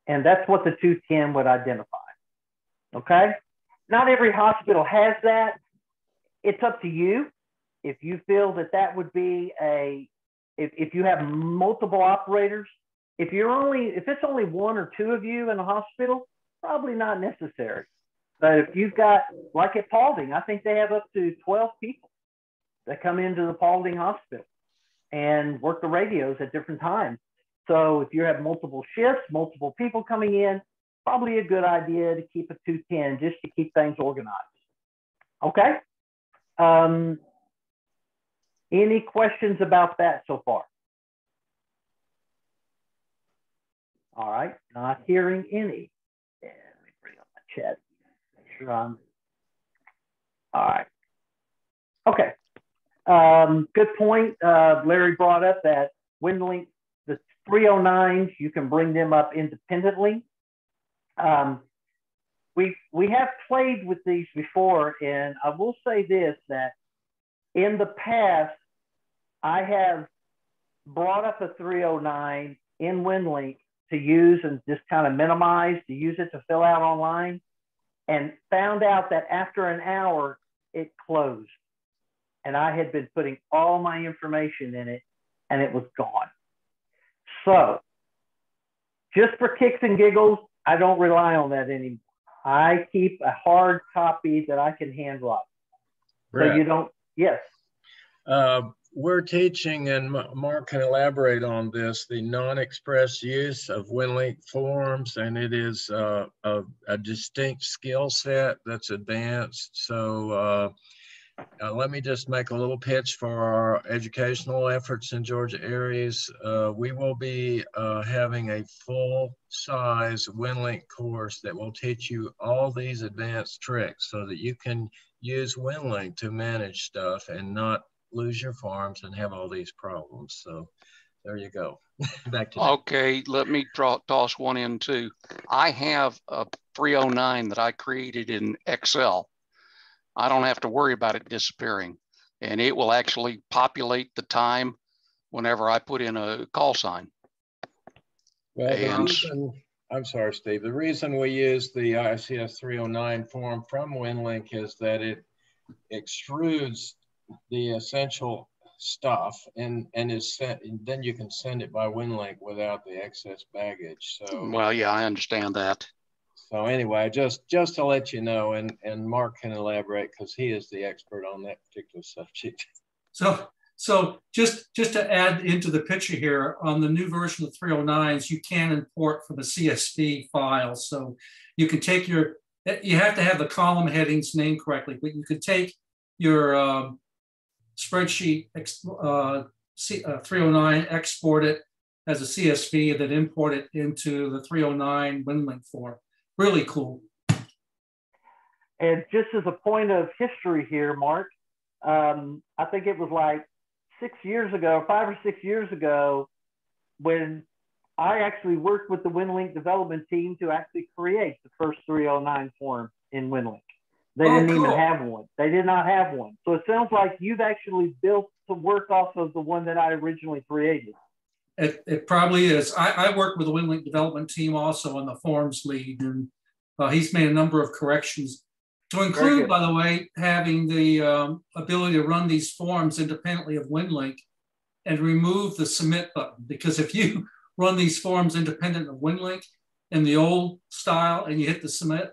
And that's what the 210 would identify. Okay? Not every hospital has that. It's up to you. If you feel that that would be if you have multiple operators, if it's only one or two of you in a hospital, probably not necessary. But if you've got, like at Paulding, I think they have up to 12 people that come into the Paulding Hospital and work the radios at different times. So if you have multiple shifts, multiple people coming in, probably a good idea to keep a 210 just to keep things organized. Okay? Any questions about that so far? All right, not hearing any. Yeah, let me bring up my chat. Make sure I'm. All right. Okay. Good point. Larry brought up that WinLink, the 309s, you can bring them up independently. We have played with these before, and I will say this, that in the past, I have brought up a 309 in WinLink to use and just kind of minimize, to use it to fill out online, and found out that after an hour, it closed. And I had been putting all my information in it, and it was gone. So just for kicks and giggles, I don't rely on that anymore. I keep a hard copy that I can handwrite. So you don't, yes. We're teaching, and Mark can elaborate on this, the non-express use of WinLink forms, and it is a distinct skill set that's advanced. So let me just make a little pitch for our educational efforts in Georgia Aries. We will be having a full-size WinLink course that will teach you all these advanced tricks so that you can use WinLink to manage stuff and not lose your forms and have all these problems. So there you go. Back to okay, let me toss one in too. I have a 309 that I created in Excel. I don't have to worry about it disappearing, and it will actually populate the time whenever I put in a call sign. Well, I'm sorry, Steve. The reason we use the ICS 309 form from WinLink is that it extrudes the essential stuff and is sent, and then you can send it by WinLink without the excess baggage. So well, yeah, I understand that. So anyway, just to let you know, and Mark can elaborate because he is the expert on that particular subject. So just to add into the picture here, on the new version of 309s, you can import from a CSV file. So you can take you have to have the column headings named correctly, but you could take your spreadsheet 309, export it as a CSV, and then import it into the 309 WinLink form. Really cool. And just as a point of history here, Mark, I think it was like 5 or 6 years ago, when I actually worked with the WinLink development team to actually create the first 309 form in WinLink. They didn't even have one. They did not have one. So it sounds like you've actually built to work off of the one that I originally created. It probably is. I work with the WinLink development team also on the forms lead, and he's made a number of corrections to include, by the way, having the ability to run these forms independently of WinLink and remove the submit button. Because if you run these forms independent of WinLink in the old style and you hit the submit,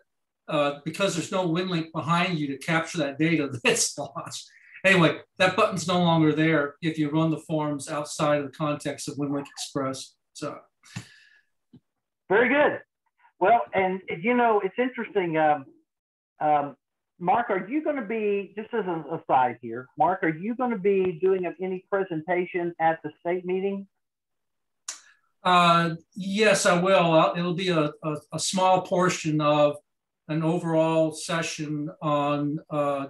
because there's no WinLink behind you to capture that data, that's lost. Anyway, that button's no longer there if you run the forms outside of the context of WinLink Express. So, very good. Well, and you know, it's interesting. Mark, are you going to be, just as an aside here, Mark, are you going to be doing any presentation at the state meeting? Yes, I will. It'll be a small portion of an overall session on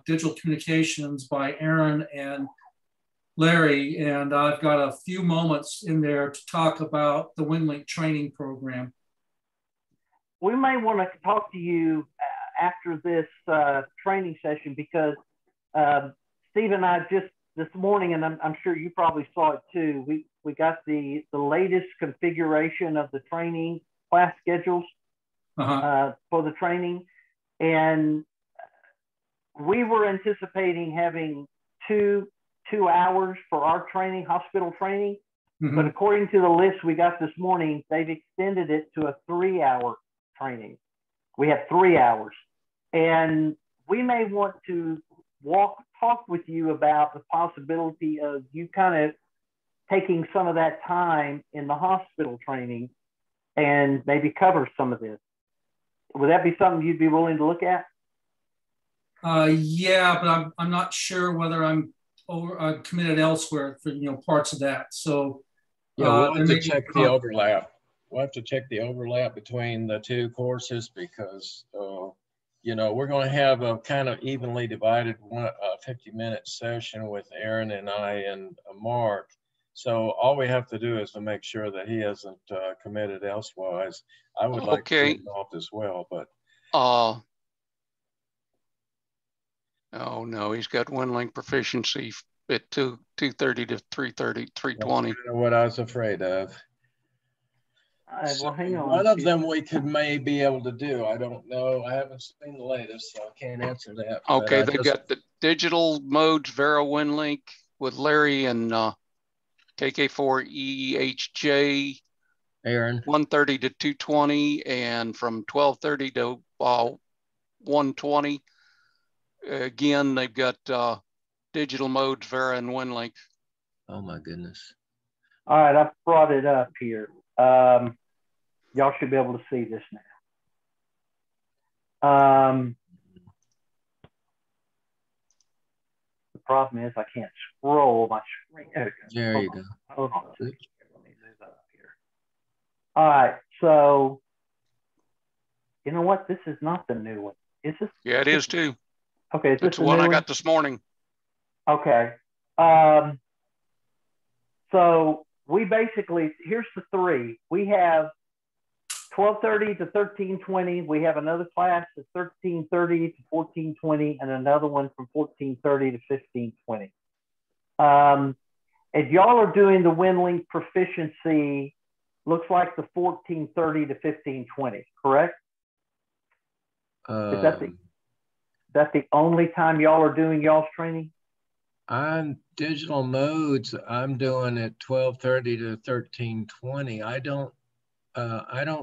digital communications by Aaron and Larry. And I've got a few moments in there to talk about the WinLink training program. We may want to talk to you after this training session because Steve and I just this morning, and I'm sure you probably saw it too, we got the latest configuration of the training class schedules for the training. And we were anticipating having two hours for our training, hospital training. But according to the list we got this morning, they've extended it to a 3-hour training. We have 3 hours. And we may want to talk with you about the possibility of you kind of taking some of that time in the hospital training and maybe cover some of this. Would that be something you'd be willing to look at? Yeah, but I'm not sure whether I'm committed elsewhere for parts of that. So yeah, we'll have to check the overlap. We'll have to check the overlap between the two courses because we're going to have a kind of evenly divided 50-minute session with Aaron and I and Mark. So all we have to do is to make sure that he hasn't committed elsewise. I would like to be involved as well, but. Oh no, he's got WinLink Proficiency at 2:30 to 3:30, 3:20. That's what I was afraid of. Well, hang on. One of them we could maybe be able to do. I don't know. I haven't seen the latest, so I can't answer that. Okay, they got the digital modes, Vera WinLink with Larry and KK4EHJ. Aaron. 1:30 to 2:20, and from 12:30 to 1:20. Again, they've got digital modes, Vera and WinLink. Oh my goodness. All right, I've brought it up here. Y'all should be able to see this now. The problem is I can't scroll my screen. There you go. Hold on. Let me move up here. All right, so you know what? This is not the new one. Is this? Yeah, it is too. Okay, is this the one I got this morning. Okay. So we basically, here's the three. We have 12:30 to 13:20. We have another class at 13:30 to 14:20, and another one from 14:30 to 15:20. If y'all are doing the WinLink Proficiency, looks like the 14:30 to 15:20, correct? Is that the only time y'all are doing y'all's training? On digital modes, I'm doing it 12:30 to 13:20. I don't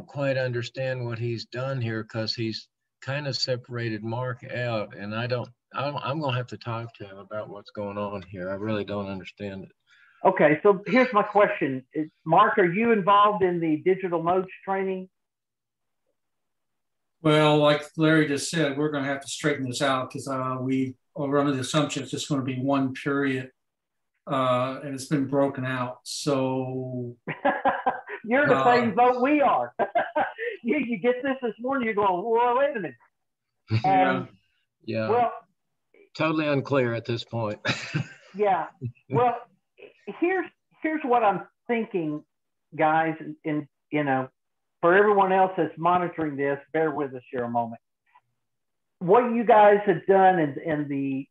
quite understand what he's done here because he's kind of separated Mark out, and I'm going to have to talk to him about what's going on here. I really don't understand it. Okay, so here's my question. Mark, are you involved in the digital modes training? Well, like Larry just said, we're going to have to straighten this out because we are under the assumption it's just going to be one period, and it's been broken out. So you're the same boat we are. you get this morning, you're going, whoa, wait a minute. Yeah. Well, totally unclear at this point. Yeah. Well, here's what I'm thinking, guys, and for everyone else that's monitoring this, bear with us here a moment. What you guys have done and the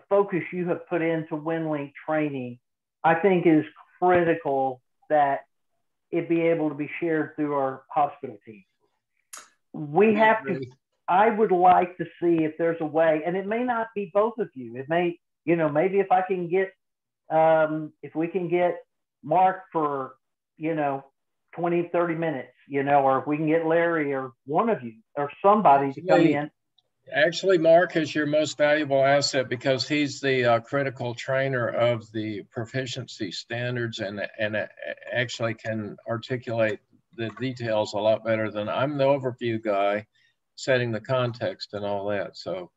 focus you have put into WinLink training, I think is critical that it be able to be shared through our hospital team. We have to, I would like to see if there's a way, and it may not be both of you. It may, maybe if I can get, if we can get Mark for, 20, 30 minutes, or if we can get Larry or one of you or somebody to come in. Actually, Mark is your most valuable asset because he's the critical trainer of the proficiency standards and actually can articulate the details a lot better than I'm the overview guy, setting the context and all that. So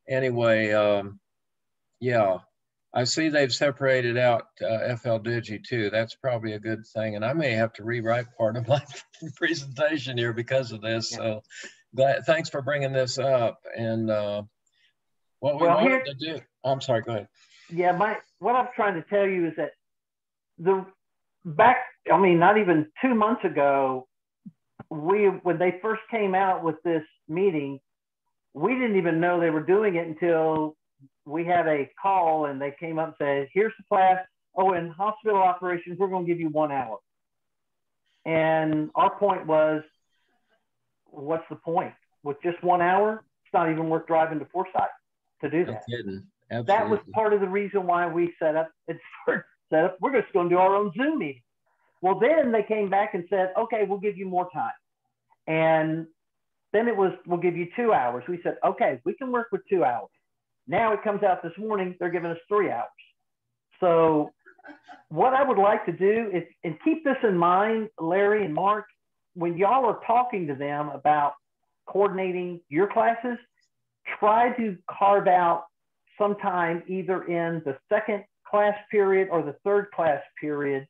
anyway, yeah, I see they've separated out FLDigi too. That's probably a good thing. And I may have to rewrite part of my presentation here because of this. Yeah. So thanks for bringing this up. And what we wanted to do, I'm sorry, go ahead. Yeah, what I'm trying to tell you is that not even 2 months ago, when they first came out with this meeting, we didn't even know they were doing it until we had a call and they came up and said, here's the class. Oh, in hospital operations, we're going to give you 1 hour. And our point was, what's the point? With just 1 hour, it's not even worth driving to Forsyth to do that. That was part of the reason why we set up, we're just going to do our own Zoom meeting. Well, then they came back and said, okay, we'll give you more time. And then it was, we'll give you 2 hours. We said, okay, we can work with 2 hours. Now it comes out this morning, they're giving us 3 hours. So what I would like to do is, and keep this in mind, Larry and Mark, when y'all are talking to them about coordinating your classes, try to carve out some time either in the second class period or the third class period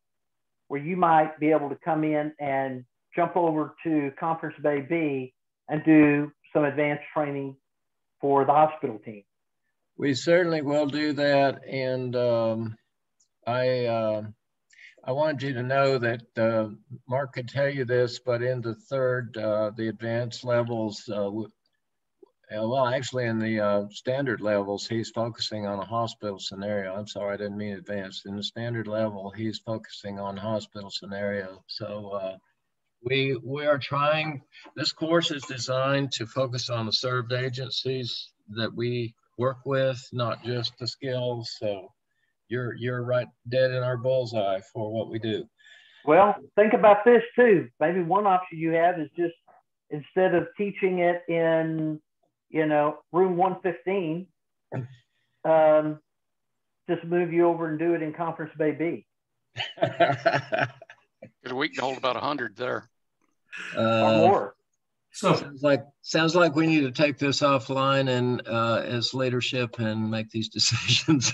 where you might be able to come in and jump over to Conference Bay B and do some advanced training for the hospital team. We certainly will do that. And I wanted you to know that Mark could tell you this, but in the third, the advanced levels, well, actually in the standard levels, he's focusing on a hospital scenario. I'm sorry, I didn't mean advanced. In the standard level, he's focusing on hospital scenario. So we are trying, this course is designed to focus on the served agencies that we work with, not just the skills. So you're right dead in our bullseye for what we do. Well, think about this too. Maybe one option you have is just, instead of teaching it in, you know, room 115, just move you over and do it in Conference Bay B. Because we can hold about 100 there. Or more. So sounds like we need to take this offline and as leadership and make these decisions.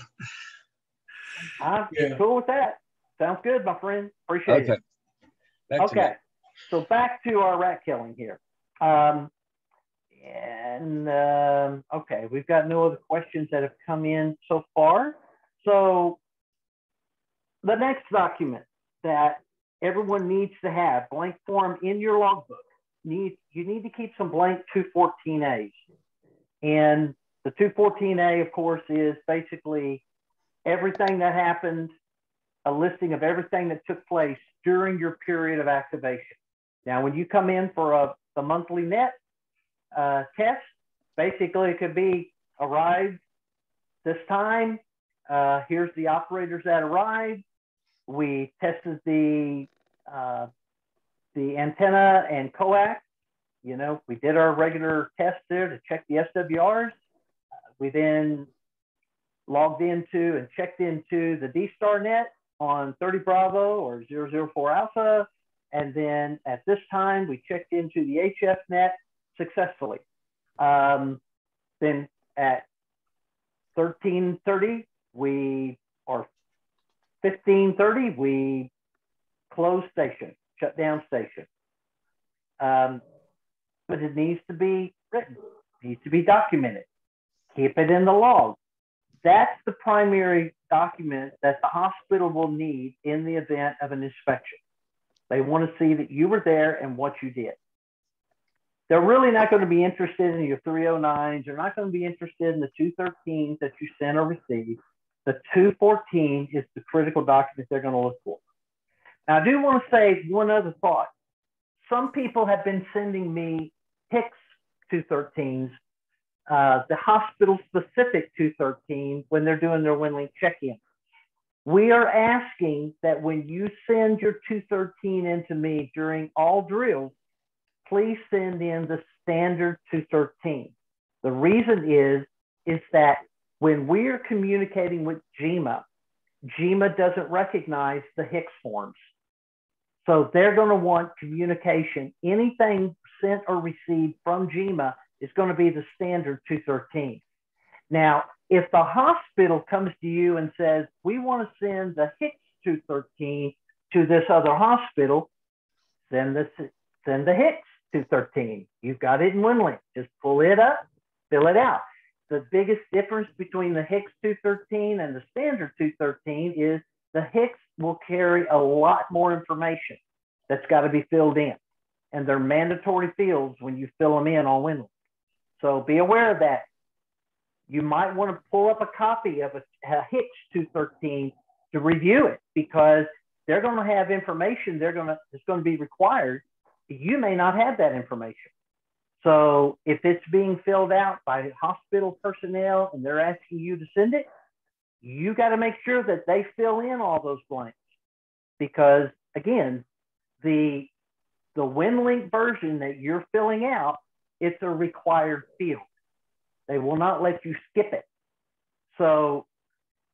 I'm cool with that. Sounds good, my friend. Appreciate it. Okay. So back to our rat killing here. Okay, we've got no other questions that have come in so far. So the next document that everyone needs to have, blank form in your logbook, you need to keep some blank 214As. And the 214A, of course, is basically everything that happened, a listing of everything that took place during your period of activation. Now, when you come in for the monthly net test, basically it could be arrived this time. Here's the operators that arrived. We tested the antenna and coax. You know, we did our regular test there to check the SWRs. We then logged into and checked into the D-Star net on 30 Bravo or 004 Alpha. And then at this time, we checked into the HF net successfully. Then at 13:30, or 15:30, we closed station, shut down station. But it needs to be written, needs to be documented. Keep it in the log. That's the primary document that the hospital will need in the event of an inspection. They want to see that you were there and what you did. They're really not going to be interested in your 309s. They're not going to be interested in the 213s that you sent or received. The 214 is the critical document they're going to look for. Now, I do want to say one other thought. Some people have been sending me Hicks 213s, the hospital-specific 213 when they're doing their WinLink check-in. We are asking that when you send your 213 into me during all drills, please send in the standard 213. The reason is that when we are communicating with GEMA, GEMA doesn't recognize the Hicks forms. So they're going to want communication. Anything sent or received from GEMA is going to be the standard 213. Now, if the hospital comes to you and says, we want to send the Hicks 213 to this other hospital, send the Hicks 213. You've got it in WinLink. Just pull it up, fill it out. The biggest difference between the Hicks 213 and the standard 213 is the Hicks will carry a lot more information that's got to be filled in. And they're mandatory fields when you fill them in on WinLink. So be aware of that. You might want to pull up a copy of a Hicks 213 to review it, because they're going to have information it's going to be required. You may not have that information. So if it's being filled out by hospital personnel and they're asking you to send it, you got to make sure that they fill in all those blanks, because again, the WinLink version that you're filling out, it's a required field. They will not let you skip it. So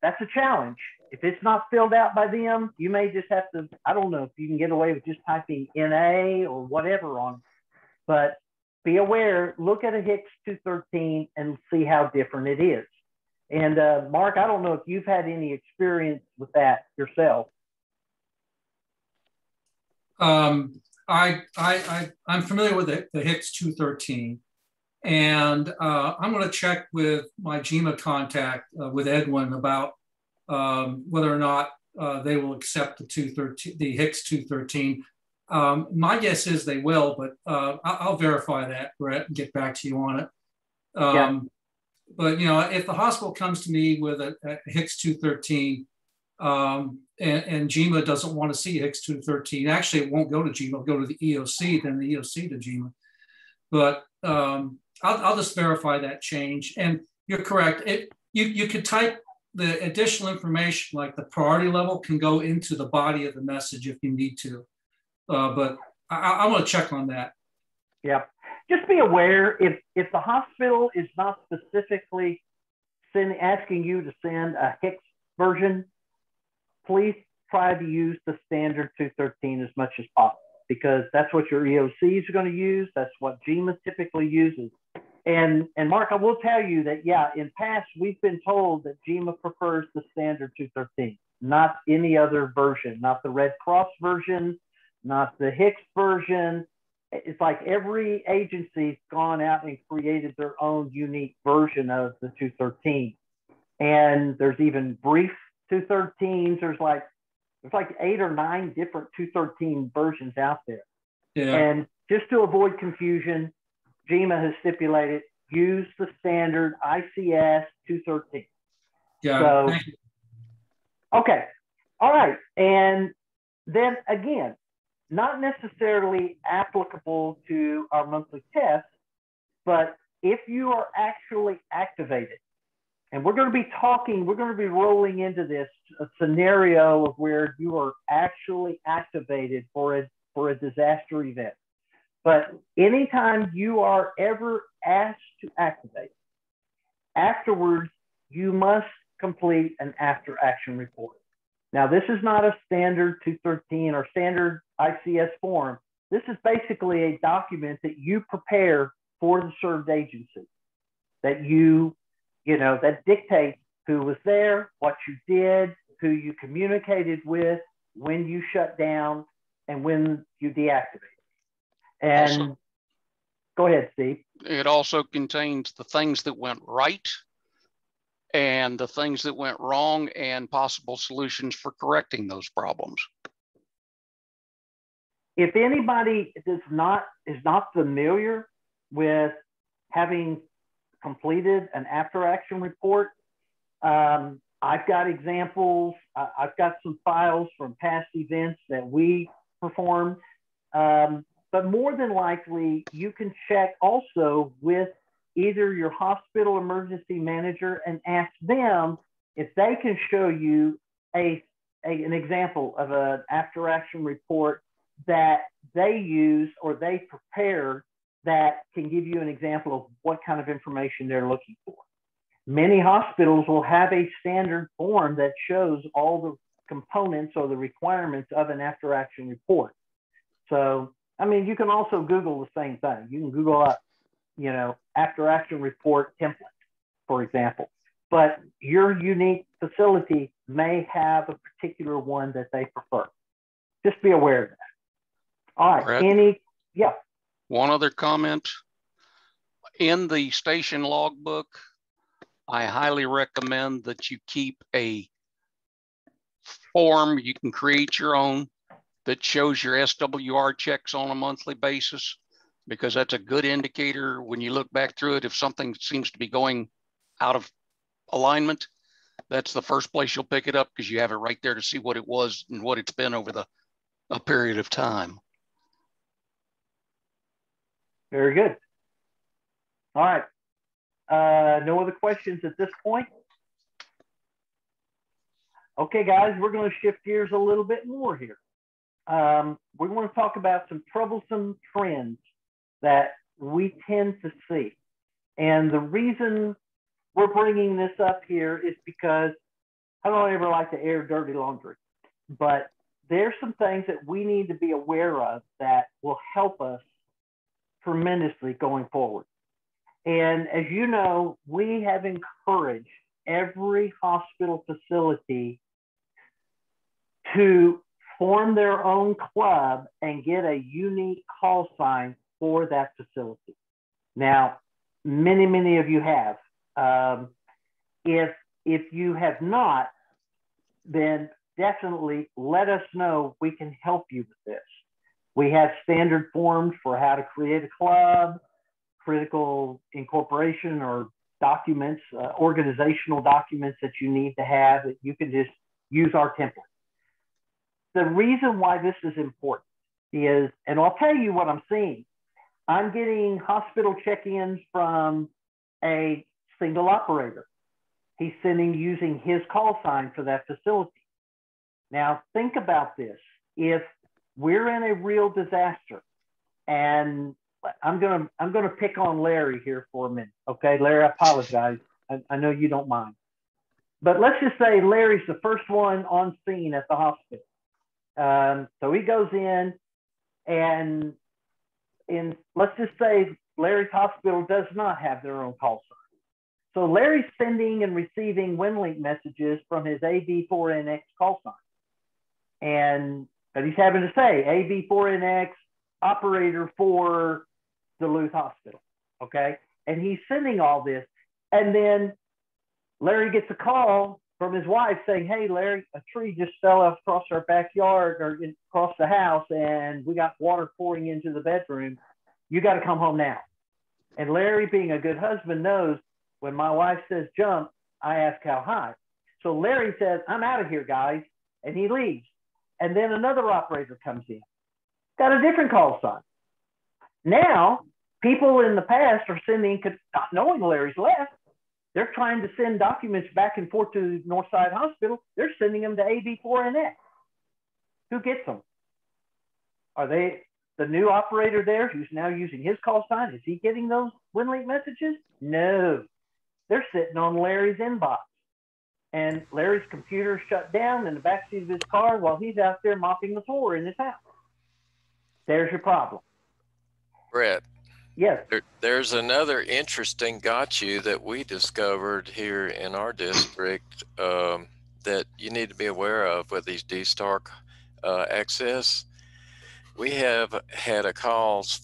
that's a challenge. If it's not filled out by them, you may just have to, I don't know if you can get away with just typing NA or whatever on it, but be aware, look at a Hicks 213 and see how different it is. And Mark, I don't know if you've had any experience with that yourself. I'm familiar with the Hicks 213, and I'm going to check with my GMA contact with Edwin about whether or not they will accept the Hicks 213. My guess is they will, but I'll verify that, Brett, and get back to you on it. Yeah. But you know, if the hospital comes to me with a Hicks 213, and GMA doesn't want to see Hicks 213, actually it won't go to GMA, it'll go to the EOC, then the EOC to GMA. But I'll just verify that change. And you're correct. You could type the additional information, like the priority level can go into the body of the message if you need to. But I want to check on that. Yeah. Just be aware, if the hospital is not specifically asking you to send a Hicks version, please try to use the standard 213 as much as possible, because that's what your EOCs are going to use. That's what GMA typically uses. And Mark, I will tell you that, yeah, in past, we've been told that GMA prefers the standard 213, not any other version, not the Red Cross version, not the Hicks version. It's like every agency's gone out and created their own unique version of the 213. And there's even brief 213s. There's like 8 or 9 different 213 versions out there. Yeah. And just to avoid confusion, GMA has stipulated use the standard ICS 213. Yeah. So, thank you. Okay. All right. And then again, not necessarily applicable to our monthly test, but if you are actually activated, and we're going to be rolling into this a scenario of where you are actually activated for a disaster event. But anytime you are ever asked to activate, afterwards, you must complete an after action report. Now, this is not a standard 213 or standard ICS form. This is basically a document that you prepare for the served agency, that that dictates who was there, what you did, who you communicated with, when you shut down, and when you deactivated. And also, go ahead, Steve. It also contains the things that went right and the things that went wrong and possible solutions for correcting those problems. If anybody is not familiar with having completed an after action report, I've got examples. I've got some files from past events that we performed. But more than likely, you can check also with either your hospital emergency manager and ask them if they can show you an example of an after action report that they use or they prepare that can give you an example of what kind of information they're looking for. Many hospitals will have a standard form that shows all the components or the requirements of an after action report. So, I mean, you can also Google the same thing. You can Google up, after action report template, for example. But your unique facility may have a particular one that they prefer. Just be aware of that. All right. Brett, yeah. One other comment. In the station logbook, I highly recommend that you keep a form. You can create your own that shows your SWR checks on a monthly basis. because that's a good indicator when you look back through it. If something seems to be going out of alignment, that's the first place you'll pick it up, because you have it right there to see what it was and what it's been over a period of time. Very good. All right. No other questions at this point? Okay, guys, we're going to shift gears a little bit more here. We want to talk about some troublesome trends that we tend to see. And the reason we're bringing this up here is because I don't ever like to air dirty laundry, but there's some things that we need to be aware of that will help us tremendously going forward. And as you know, we have encouraged every hospital facility to form their own club and get a unique call sign for that facility. Now, many of you have. If you have not, then definitely let us know. We can help you with this. We have standard forms for how to create a club, critical incorporation or documents, organizational documents that you need to have that you can just use our template. The reason why this is important is, and I'll tell you what I'm seeing. I'm getting hospital check-ins from a single operator. He's using his call sign for that facility. Now think about this. If we're in a real disaster, and I'm gonna pick on Larry here for a minute. Okay, Larry, I apologize. I know you don't mind. But let's just say Larry's the first one on scene at the hospital. So he goes in, and let's just say Larry's hospital does not have their own call sign. So Larry's sending and receiving WinLink messages from his AB4NX call sign. But he's having to say AB4NX operator for Duluth Hospital, okay? And he's sending all this. And then Larry gets a call from his wife saying, hey, Larry, a tree just fell across our backyard or across the house, and we got water pouring into the bedroom. You got to come home now. And Larry, being a good husband, knows when my wife says jump, I ask how high. So Larry says, I'm out of here, guys. And he leaves. And then another operator comes in, got a different call sign. Now, people in the past are sending, not knowing Larry's left, they're trying to send documents back and forth to Northside Hospital. They're sending them to AB4NX. Who gets them? Are they the new operator there who's now using his call sign? Is he getting those WinLink messages? No. They're sitting on Larry's inbox. And Larry's computer shut down in the backseat of his car while he's out there mopping the floor in his house. There's your problem. Bret. Yes. There's another interesting gotcha that we discovered here in our district that you need to be aware of with these D-Star access. We have had calls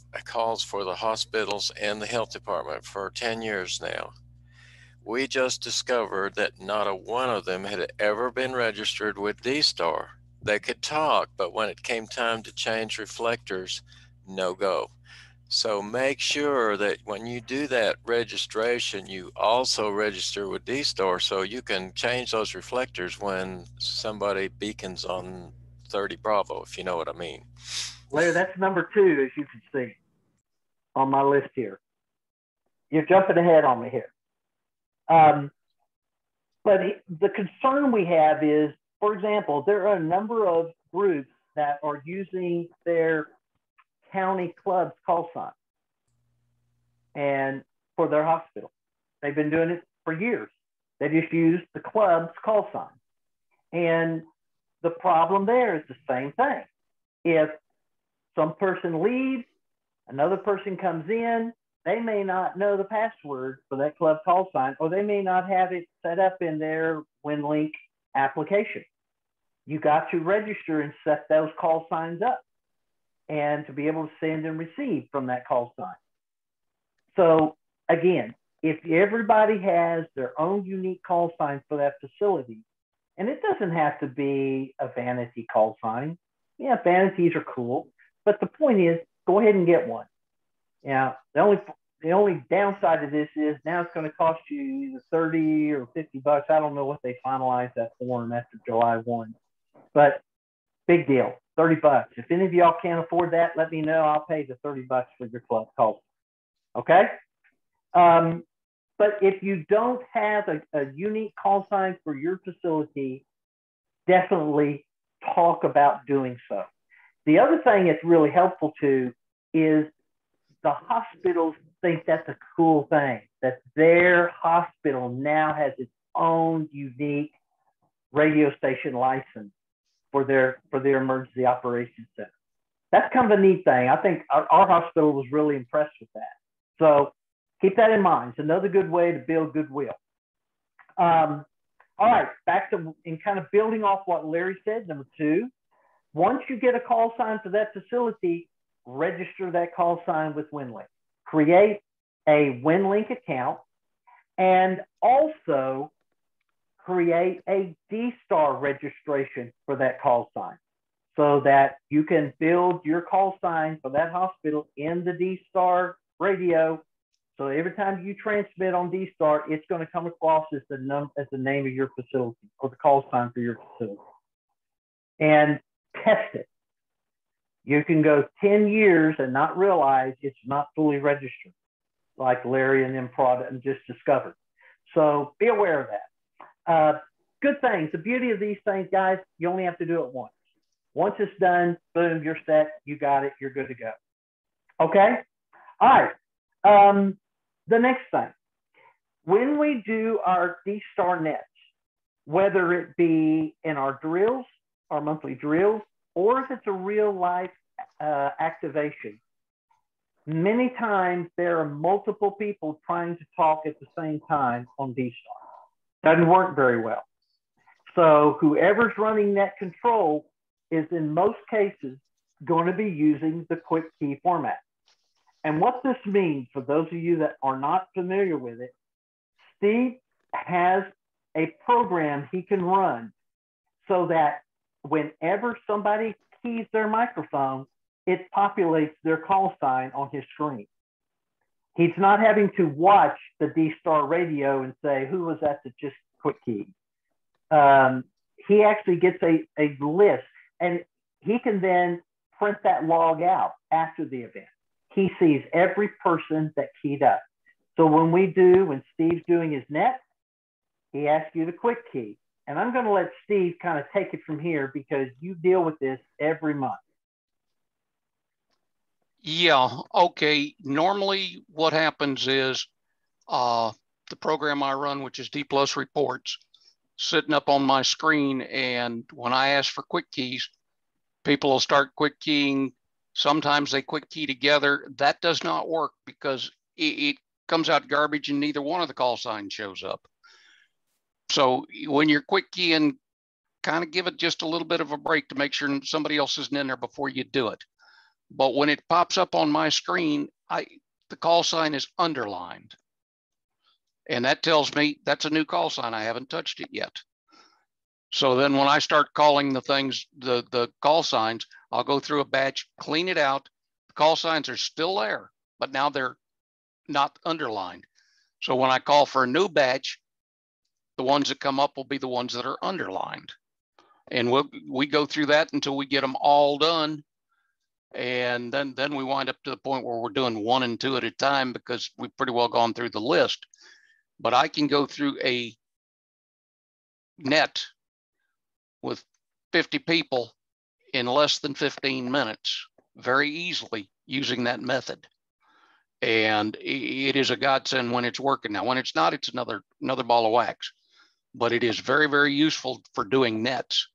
for the hospitals and the health department for 10 years now. We just discovered that not a one of them had ever been registered with D-Star. They could talk, but when it came time to change reflectors, no go. So make sure that when you do that registration, you also register with D-Star so you can change those reflectors when somebody beacons on 30 Bravo, if you know what I mean. Larry, that's number 2, as you can see on my list here. You're jumping ahead on me here. But the concern we have is, for example, there are a number of groups that are using their county club's call sign and for their hospital. They've been doing it for years. They just use the club's call sign. And the problem there is the same thing. If some person leaves, another person comes in, they may not know the password for that club call sign, or they may not have it set up in their WinLink application. You got to register and set those call signs up and to be able to send and receive from that call sign. So again, if everybody has their own unique call sign for that facility, and it doesn't have to be a vanity call sign. Yeah, vanities are cool, but the point is, go ahead and get one. Yeah, the only downside of this is now it's going to cost you either 30 or 50 bucks. I don't know what they finalized that form after July 1, but big deal, 30 bucks. If any of y'all can't afford that, let me know. I'll pay the 30 bucks for your club call. Okay. But if you don't have a unique call sign for your facility, definitely talk about doing so. The other thing that's really helpful too is the hospitals think that's a cool thing, that their hospital now has its own unique radio station license for their emergency operations center. That's kind of a neat thing. I think our hospital was really impressed with that. So keep that in mind. It's another good way to build goodwill. All right, back to in kind of building off what Larry said. Number 2, once you get a call sign for that facility, register that call sign with WinLink. Create a WinLink account and also create a D-Star registration for that call sign so that you can build your call sign for that hospital in the D-Star radio. So every time you transmit on D-Star, it's going to come across as the name of your facility or the call sign for your facility. And test it. You can go 10 years and not realize it's not fully registered, like Larry and them just discovered. So be aware of that. Good things. The beauty of these things, guys, you only have to do it once. Once it's done, boom, you're set. You got it. You're good to go. Okay? All right. The next thing, when we do our D-Star nets, whether it be in our drills, our monthly drills, or if it's a real life activation, many times there are multiple people trying to talk at the same time on D-Star. Doesn't work very well. So whoever's running net control is in most cases going to be using the quick key format. And what this means, for those of you that are not familiar with it, Steve has a program he can run so that whenever somebody keys their microphone, it populates their call sign on his screen. He's not having to watch the D-Star radio and say, who was that just quick keyed? He actually gets a list, and he can then print that log out after the event. He sees every person that keyed up. So when Steve's doing his net, he asks you the quick key. And I'm going to let Steve kind of take it from here because you deal with this every month. Yeah, okay. Normally what happens is the program I run, which is D+ reports, sitting up on my screen. And when I ask for quick keys, people will start quick keying. Sometimes they quick key together. That does not work because it comes out garbage and neither one of the call signs shows up. So when you're quick keying, kind of give it just a little bit of a break to make sure somebody else isn't in there before you do it. But when it pops up on my screen, the call sign is underlined. And that tells me that's a new call sign. I haven't touched it yet. So then when I start calling the things, the call signs, I'll go through a batch, clean it out. The call signs are still there, but now they're not underlined. So when I call for a new batch, the ones that come up will be the ones that are underlined. And we go through that until we get them all done. And then we wind up to the point where we're doing 1 and 2 at a time because we've pretty well gone through the list. But I can go through a net with 50 people in less than 15 minutes very easily using that method. And it is a godsend when it's working. Now, when it's not, it's another ball of wax. But it is very, very useful for doing nets.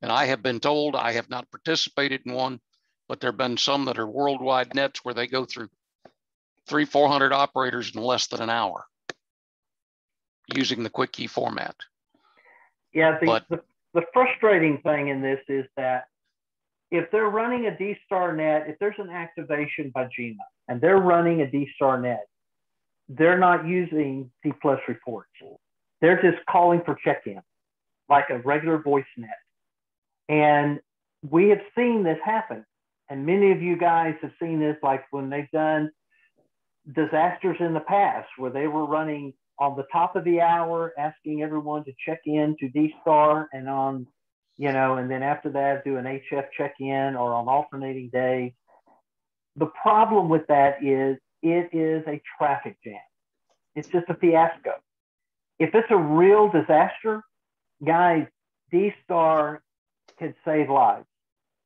And I have been told, I have not participated in one, but there have been some that are worldwide nets where they go through 300-400 operators in less than an hour using the quick key format. Yeah, the frustrating thing in this is that if they're running a D-Star net, if there's an activation by GMA and they're running a D-Star net, they're not using D+ reports. They're just calling for check-in, like a regular voice net. And we have seen this happen. And many of you guys have seen this, like when they've done disasters in the past where they were running on the top of the hour, asking everyone to check in to D-Star, and on, and then after that, do an HF check-in or on alternating days. The problem with that is it is a traffic jam. It's just a fiasco. If it's a real disaster, guys, D-Star can save lives,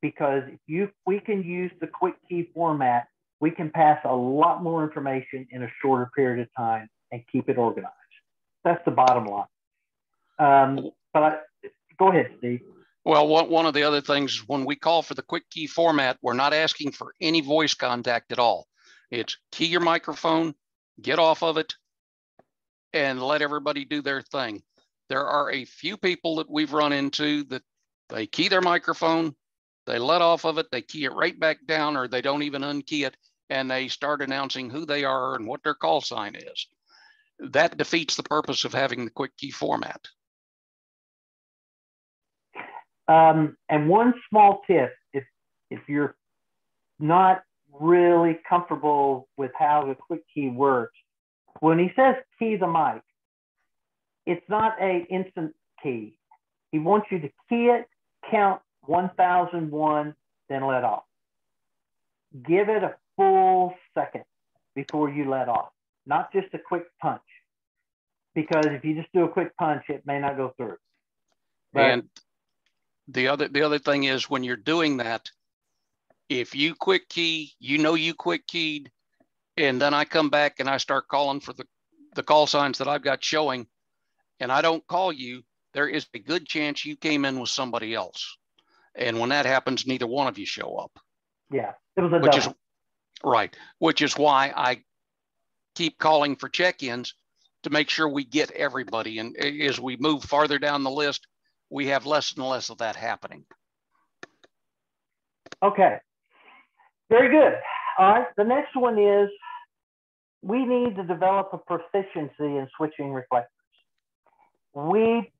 because if we can use the quick key format, we can pass a lot more information in a shorter period of time and keep it organized. That's the bottom line. Go ahead, Steve. Well, one of the other things, when we call for the quick key format, we're not asking for any voice contact at all. It's key your microphone, get off of it, and let everybody do their thing. There are a few people that we've run into that they key their microphone, they let off of it, they key it right back down, or they don't even unkey it, and they start announcing who they are and what their call sign is. That defeats the purpose of having the quick key format. And one small tip, if you're not really comfortable with how the quick key works, when he says key the mic, it's not an instant key. He wants you to key it, count 1001, then let off. Give it a full second before you let off, not just a quick punch. Because if you just do a quick punch, it may not go through. But, and the other thing is, when you're doing that, if you quick key, you quick keyed, and then I come back and I start calling for the call signs that I've got showing, and I don't call you, there is a good chance you came in with somebody else. And when that happens, neither one of you show up. Yeah, it was a double. Which is why I keep calling for check-ins to make sure we get everybody. And as we move farther down the list, we have less and less of that happening. Okay, very good. All right, the next one is we need to develop a proficiency in switching reflectors. We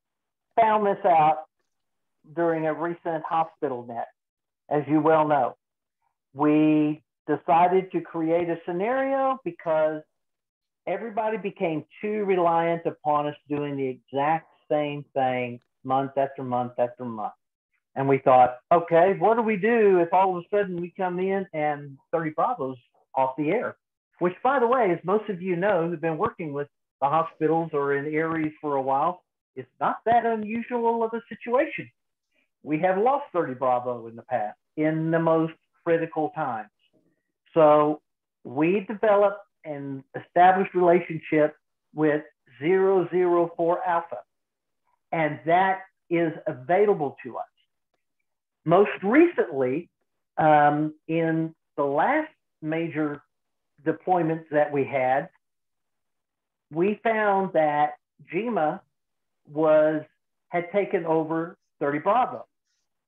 found this out during a recent hospital net, as you well know. We decided to create a scenario because everybody became too reliant upon us doing the exact same thing month after month after month. And we thought, okay, what do we do if all of a sudden we come in and 30 Bravo's off the air? Which, by the way, as most of you know who've been working with the hospitals or in areas for a while, it's not that unusual of a situation. We have lost 30 Bravo in the past in the most critical times. So we developed and established relationship with 004 Alpha, and that is available to us. Most recently, in the last major deployments that we had, we found that GMA had taken over 30 Bravo,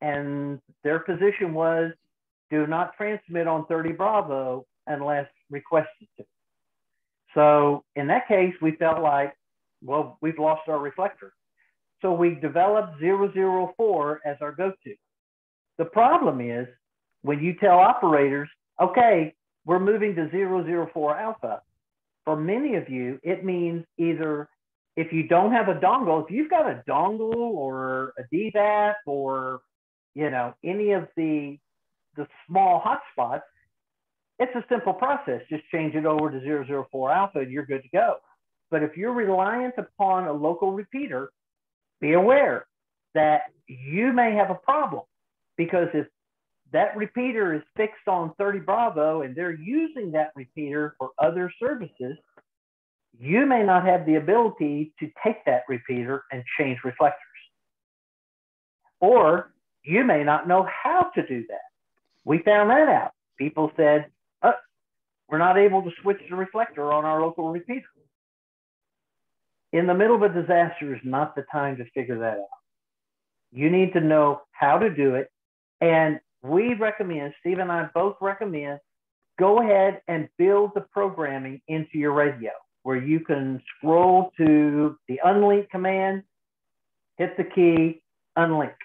and their position was do not transmit on 30 Bravo unless requested to. So in that case, we felt like, well, we've lost our reflector. So we developed 004 as our go-to. The problem is when you tell operators, okay, we're moving to 004 Alpha, for many of you, it means either if you don't have a dongle, if you've got a dongle or a DVAP or, any of the small hotspots, it's a simple process. Just change it over to 004 Alpha and you're good to go. But if you're reliant upon a local repeater, be aware that you may have a problem, because if that repeater is fixed on 30 Bravo and they're using that repeater for other services, you may not have the ability to take that repeater and change reflectors. Or you may not know how to do that. We found that out. People said, oh, we're not able to switch the reflector on our local repeater. In the middle of a disaster is not the time to figure that out. You need to know how to do it. And we recommend, Steve and I both recommend, go ahead and build the programming into your radio where you can scroll to the unlink command, hit the key, unlink.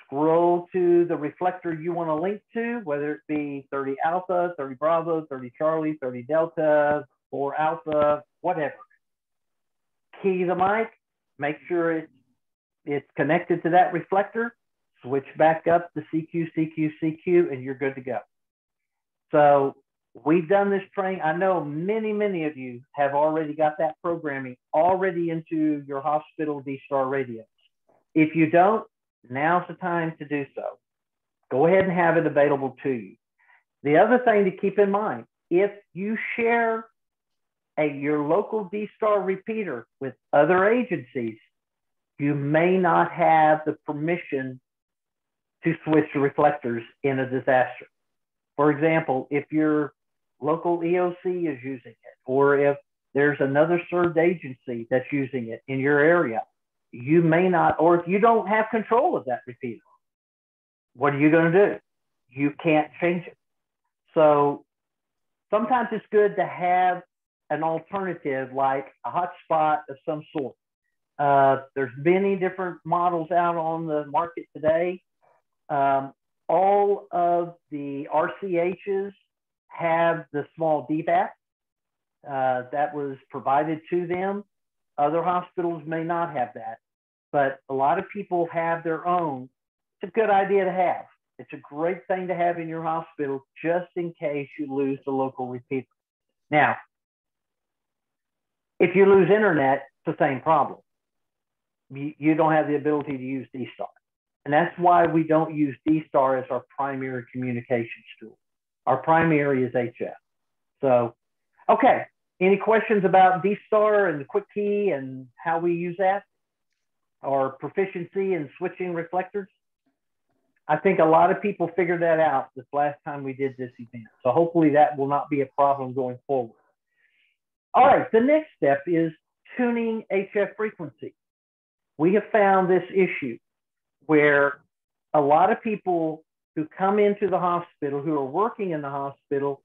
scroll to the reflector you want to link to, whether it be 30 alpha, 30 bravo, 30 Charlie, 30 delta, 4 alpha, whatever. Key the mic, make sure it's connected to that reflector, switch back up to CQ, CQ, CQ, and you're good to go. So we've done this training. I know many of you have already got that programming already into your hospital D-Star radios. If you don't, now's the time to do so. Go ahead and have it available to you. The other thing to keep in mind, if you share your local D-Star repeater with other agencies, you may not have the permission to switch to reflectors in a disaster. For example, if your local EOC is using it, or if there's another served agency that's using it in your area, you may not, or if you don't have control of that repeater, what are you going to do? You can't change it. So sometimes it's good to have an alternative, like a hotspot of some sort. There's many different models out on the market today. All of the RCHs have the small DBAP that was provided to them. Other hospitals may not have that, but a lot of people have their own. It's a good idea to have. It's a great thing to have in your hospital just in case you lose the local repeater. Now, if you lose internet, it's the same problem. You don't have the ability to use D-Star. And that's why we don't use D-Star as our primary communications tool. Our primary is HF. So, okay. Any questions about D-Star and the quick key and how we use that? Or proficiency in switching reflectors? I think a lot of people figured that out this last time we did this event. So hopefully that will not be a problem going forward. All right, the next step is tuning HF frequency. We have found this issue where a lot of people who come into the hospital, who are working in the hospital,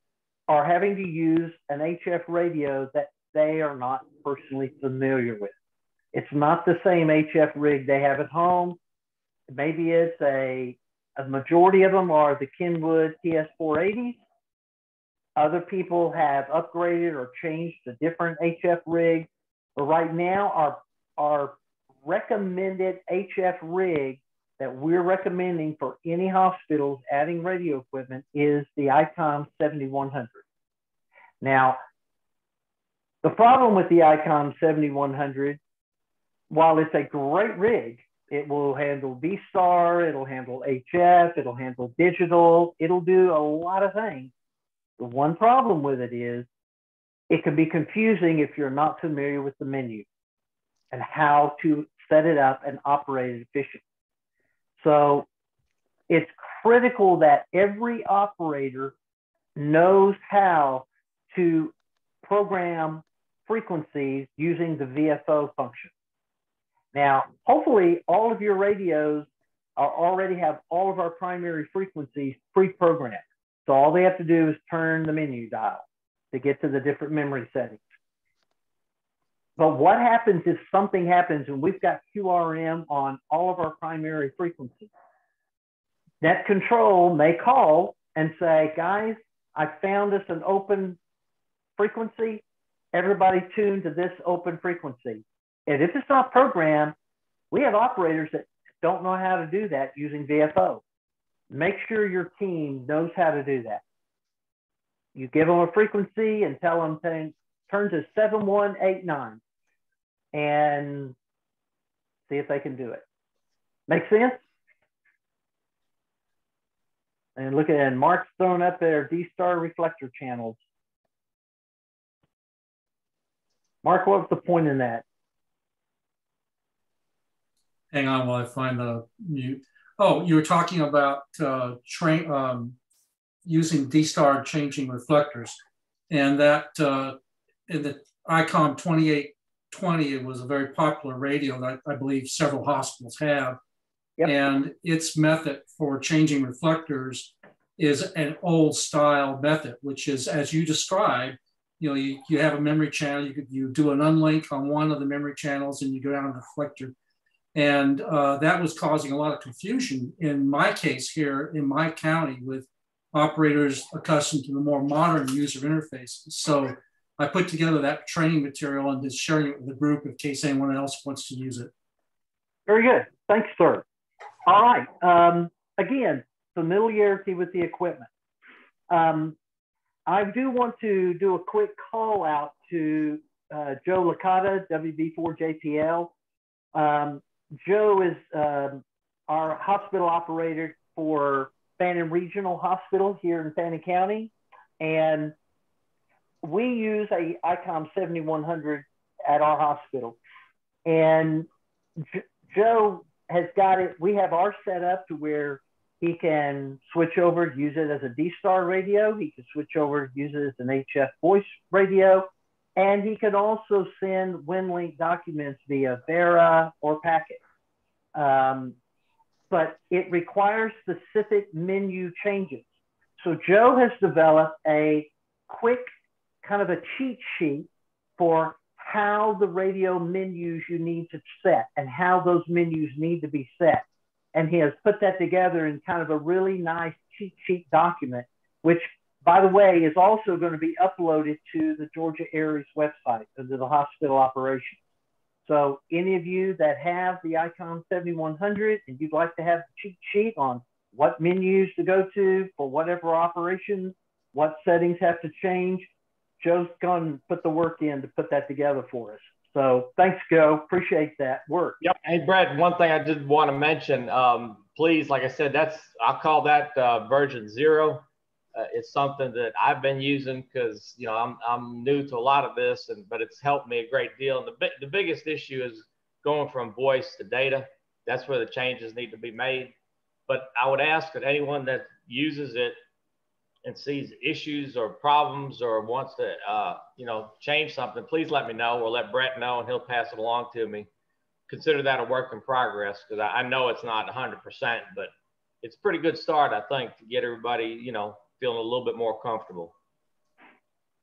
are having to use an HF radio that they are not personally familiar with. It's not the same HF rig they have at home. Maybe it's a majority of them are the Kenwood TS480s. Other people have upgraded or changed to different HF rigs. But right now, our recommended HF rig that we're recommending for any hospitals adding radio equipment is the ICOM 7100. Now, the problem with the ICOM 7100, while it's a great rig, it will handle V-Star, it'll handle HF, it'll handle digital, it'll do a lot of things. The one problem with it is it can be confusing if you're not familiar with the menu and how to set it up and operate it efficiently. So it's critical that every operator knows how to program frequencies using the VFO function. Now, hopefully all of your radios already have all of our primary frequencies pre-programmed. So all they have to do is turn the menu dial to get to the different memory settings. But what happens if something happens and we've got QRM on all of our primary frequencies? Net control may call and say, guys, I found us an open frequency. Everybody tune to this open frequency. And if it's not programmed, we have operators that don't know how to do that using VFO. Make sure your team knows how to do that. You give them a frequency and tell them to turn to 7189 and see if they can do it. Make sense? And look at that, Mark's throwing up their D-Star reflector channels. Mark, what was the point in that? Hang on while I find the mute. Oh, you were talking about using D-Star changing reflectors. And that in the ICOM 2820, it was a very popular radio that I believe several hospitals have. Yep. And its method for changing reflectors is an old style method, which is, as you described, you have a memory channel, you do an unlink on one of the memory channels and you go down to the reflector And that was causing a lot of confusion in my case here in my county with operators accustomed to the more modern user interfaces. So I put together that training material and just sharing it with the group in case anyone else wants to use it. Very good. Thanks, sir. All right. Again, familiarity with the equipment. I do want to do a quick call out to Joe Licata, W4HBS. Joe is our hospital operator for Fannin Regional Hospital here in Fannin County. And we use a ICOM 7100 at our hospital. And Joe has got it. We have ours set up to where he can switch over, use it as a D-Star radio. He can switch over, use it as an HF voice radio. And he can also send WinLink documents via Vera or Packet. But it requires specific menu changes. So Joe has developed a quick kind of a cheat sheet for how the radio menus you need to set and how those menus need to be set. And he has put that together in kind of a really nice cheat sheet document, which, by the way, is also going to be uploaded to the Georgia Aries website under the hospital operations. So any of you that have the ICOM 7100 and you'd like to have the cheat sheet on what menus to go to for whatever operations, what settings have to change, Joe's going to put the work in to put that together for us. So thanks, Joe. Appreciate that work. Yep. Hey, Brett, one thing I did want to mention, please, like I said, I'll call that version 0. It's something that I've been using because, you know, I'm new to a lot of this, but it's helped me a great deal. And the biggest issue is going from voice to data. That's where the changes need to be made. But I would ask that anyone that uses it and sees issues or problems or wants to, you know, change something, please let me know or let Brett know and he'll pass it along to me. Consider that a work in progress because I know it's not 100%, but it's a pretty good start, I think, to get everybody, you know, feeling a little bit more comfortable.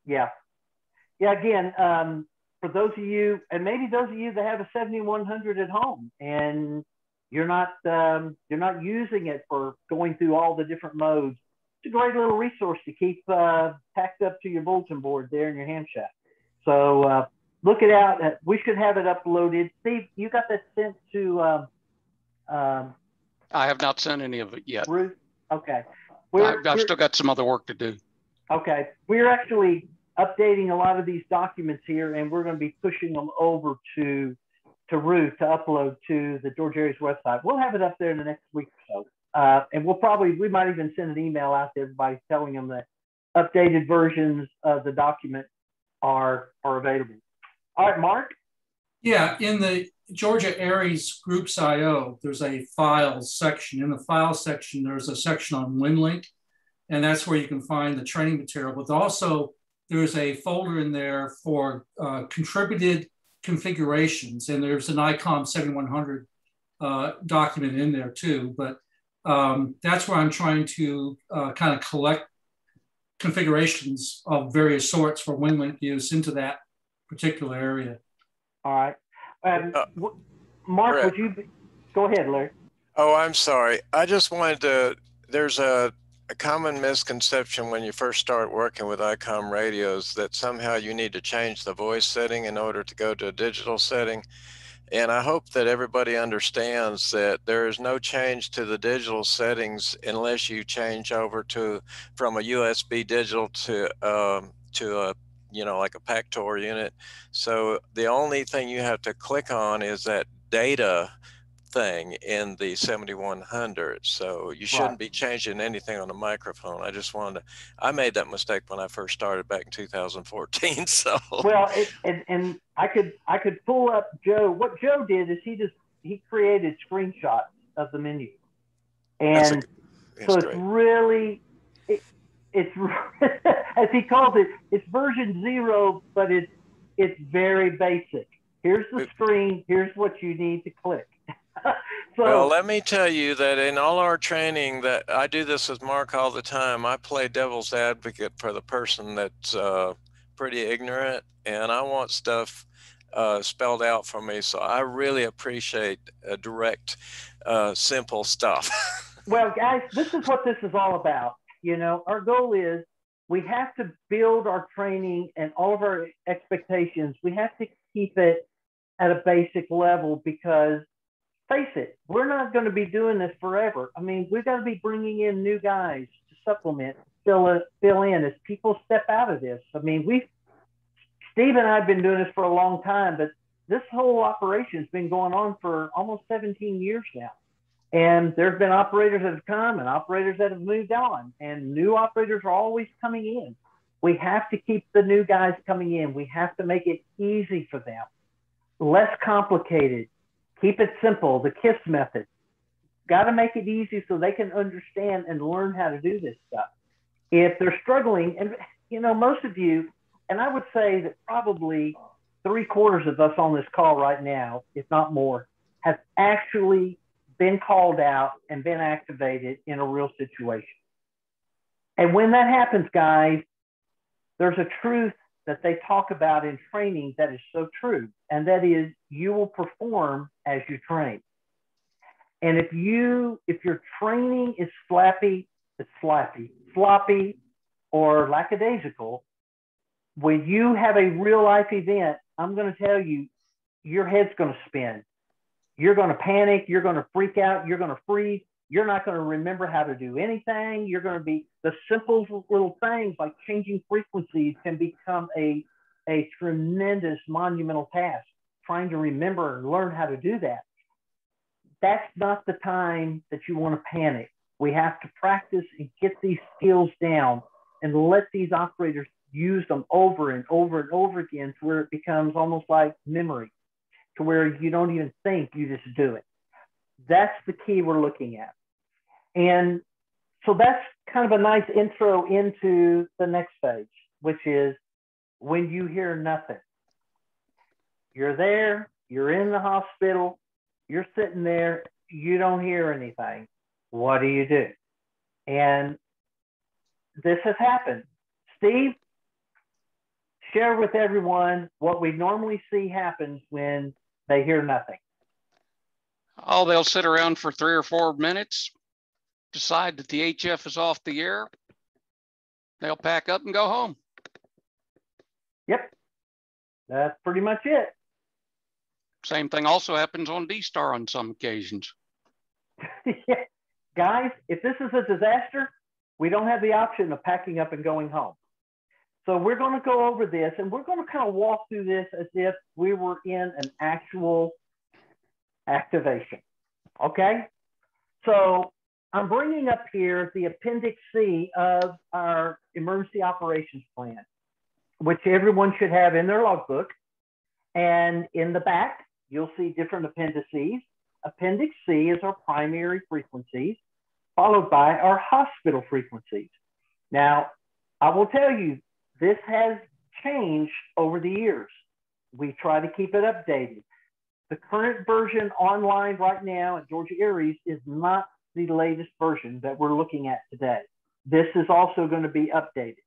Yeah. Yeah, again, for those of you, and maybe those of you that have a 7100 at home and you're not using it for going through all the different modes, it's a great little resource to keep packed up to your bulletin board there in your ham shack. So look it out. We should have it uploaded. Steve, you got that sent to? I have not sent any of it yet. Ruth? Okay. I've still got some other work to do. Okay. We're actually updating a lot of these documents here, and we're going to be pushing them over to Ruth to upload to the Georgia Aries website. We'll have it up there in the next week or so. And we might even send an email out to everybody telling them that updated versions of the document are available. All right, Mark? Yeah, in the Georgia Aries Groups IO, there's a files section. In the files section, there's a section on WinLink, and that's where you can find the training material. But also, there's a folder in there for contributed configurations, and there's an ICOM 7100 document in there too. But that's where I'm trying to kind of collect configurations of various sorts for WinLink use into that particular area. All right. Mark, Brett. would you go ahead, Larry? Oh, I'm sorry. I just wanted to, there's a common misconception when you first start working with ICOM radios that somehow you need to change the voice setting in order to go to a digital setting. And I hope that everybody understands that there is no change to the digital settings unless you change over from a USB digital to a, you know, like a PACTOR unit. So the only thing you have to click on is that data thing in the 7100. So you shouldn't be changing anything on the microphone. I just wanted to, I made that mistake when I first started back in 2014. So well, and I could pull up Joe. What Joe did is he created screenshots of the menu, and so it's really it's as he calls it, it's version 0, but it's very basic. Here's the screen. Here's what you need to click. So, well, let me tell you that in all our training, that I do this with Mark all the time. I play devil's advocate for the person that's pretty ignorant, and I want stuff spelled out for me. So I really appreciate direct, simple stuff. Well, guys, this is what this is all about. You know, our goal is we have to build our training and all of our expectations. We have to keep it at a basic level because, face it, we're not going to be doing this forever. I mean, we've got to be bringing in new guys to supplement, fill in as people step out of this. I mean, Steve and I have been doing this for a long time, but this whole operation has been going on for almost 17 years now. And there's been operators that have come and operators that have moved on, and new operators are always coming in. We have to keep the new guys coming in. We have to make it easy for them, less complicated. Keep it simple, the KISS method. Got to make it easy so they can understand and learn how to do this stuff. If they're struggling, and you know, most of you, and I would say that probably 3/4 of us on this call right now, if not more, have actually been called out and been activated in a real situation. And when that happens, guys, there's a truth that they talk about in training that is so true, and that is you will perform as you train. And if your training is sloppy, or lackadaisical, when you have a real life event, I'm going to tell you, your head's going to spin. You're going to panic. You're going to freak out. You're going to freeze. You're not going to remember how to do anything. You're going to be, the simple little things like changing frequencies can become a tremendous monumental task. Trying to remember and learn how to do that. That's not the time that you want to panic. We have to practice and get these skills down and let these operators use them over and over and over again to where it becomes almost like memory, to where you don't even think, you just do it. That's the key we're looking at. And so that's kind of a nice intro into the next stage, which is when you hear nothing. You're there, you're in the hospital, you're sitting there, you don't hear anything. What do? And this has happened. Steve, share with everyone what we normally see happens when they hear nothing. Oh, they'll sit around for 3 or 4 minutes, decide that the HF is off the air. They'll pack up and go home. Yep, that's pretty much it. Same thing also happens on D-Star on some occasions. Yeah. Guys, if this is a disaster, we don't have the option of packing up and going home. So we're going to go over this, and we're going to kind of walk through this as if we were in an actual activation. Okay? So I'm bringing up here the Appendix C of our emergency operations plan, which everyone should have in their logbook. And in the back, you'll see different appendices. Appendix C is our primary frequencies, followed by our hospital frequencies. Now, I will tell you, this has changed over the years. We try to keep it updated. The current version online right now at Georgia Aries is not the latest version that we're looking at today. This is also going to be updated.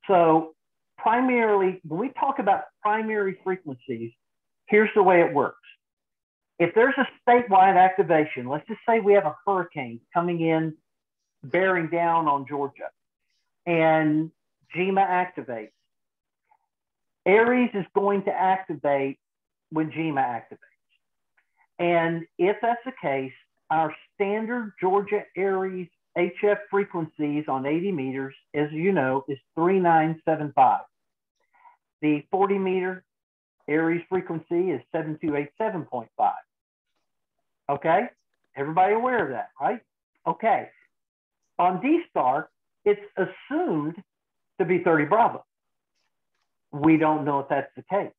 So primarily, when we talk about primary frequencies, here's the way it works. If there's a statewide activation, let's just say we have a hurricane coming in, bearing down on Georgia, and GEMA activates. Aries is going to activate when GEMA activates. And if that's the case, our standard Georgia Aries HF frequencies on 80 meters, as you know, is 3975. The 40 meter Aries frequency is 7287.5. Okay, everybody aware of that, right? Okay, on D-Star, it's assumed to be 30 Bravo. We don't know if that's the case.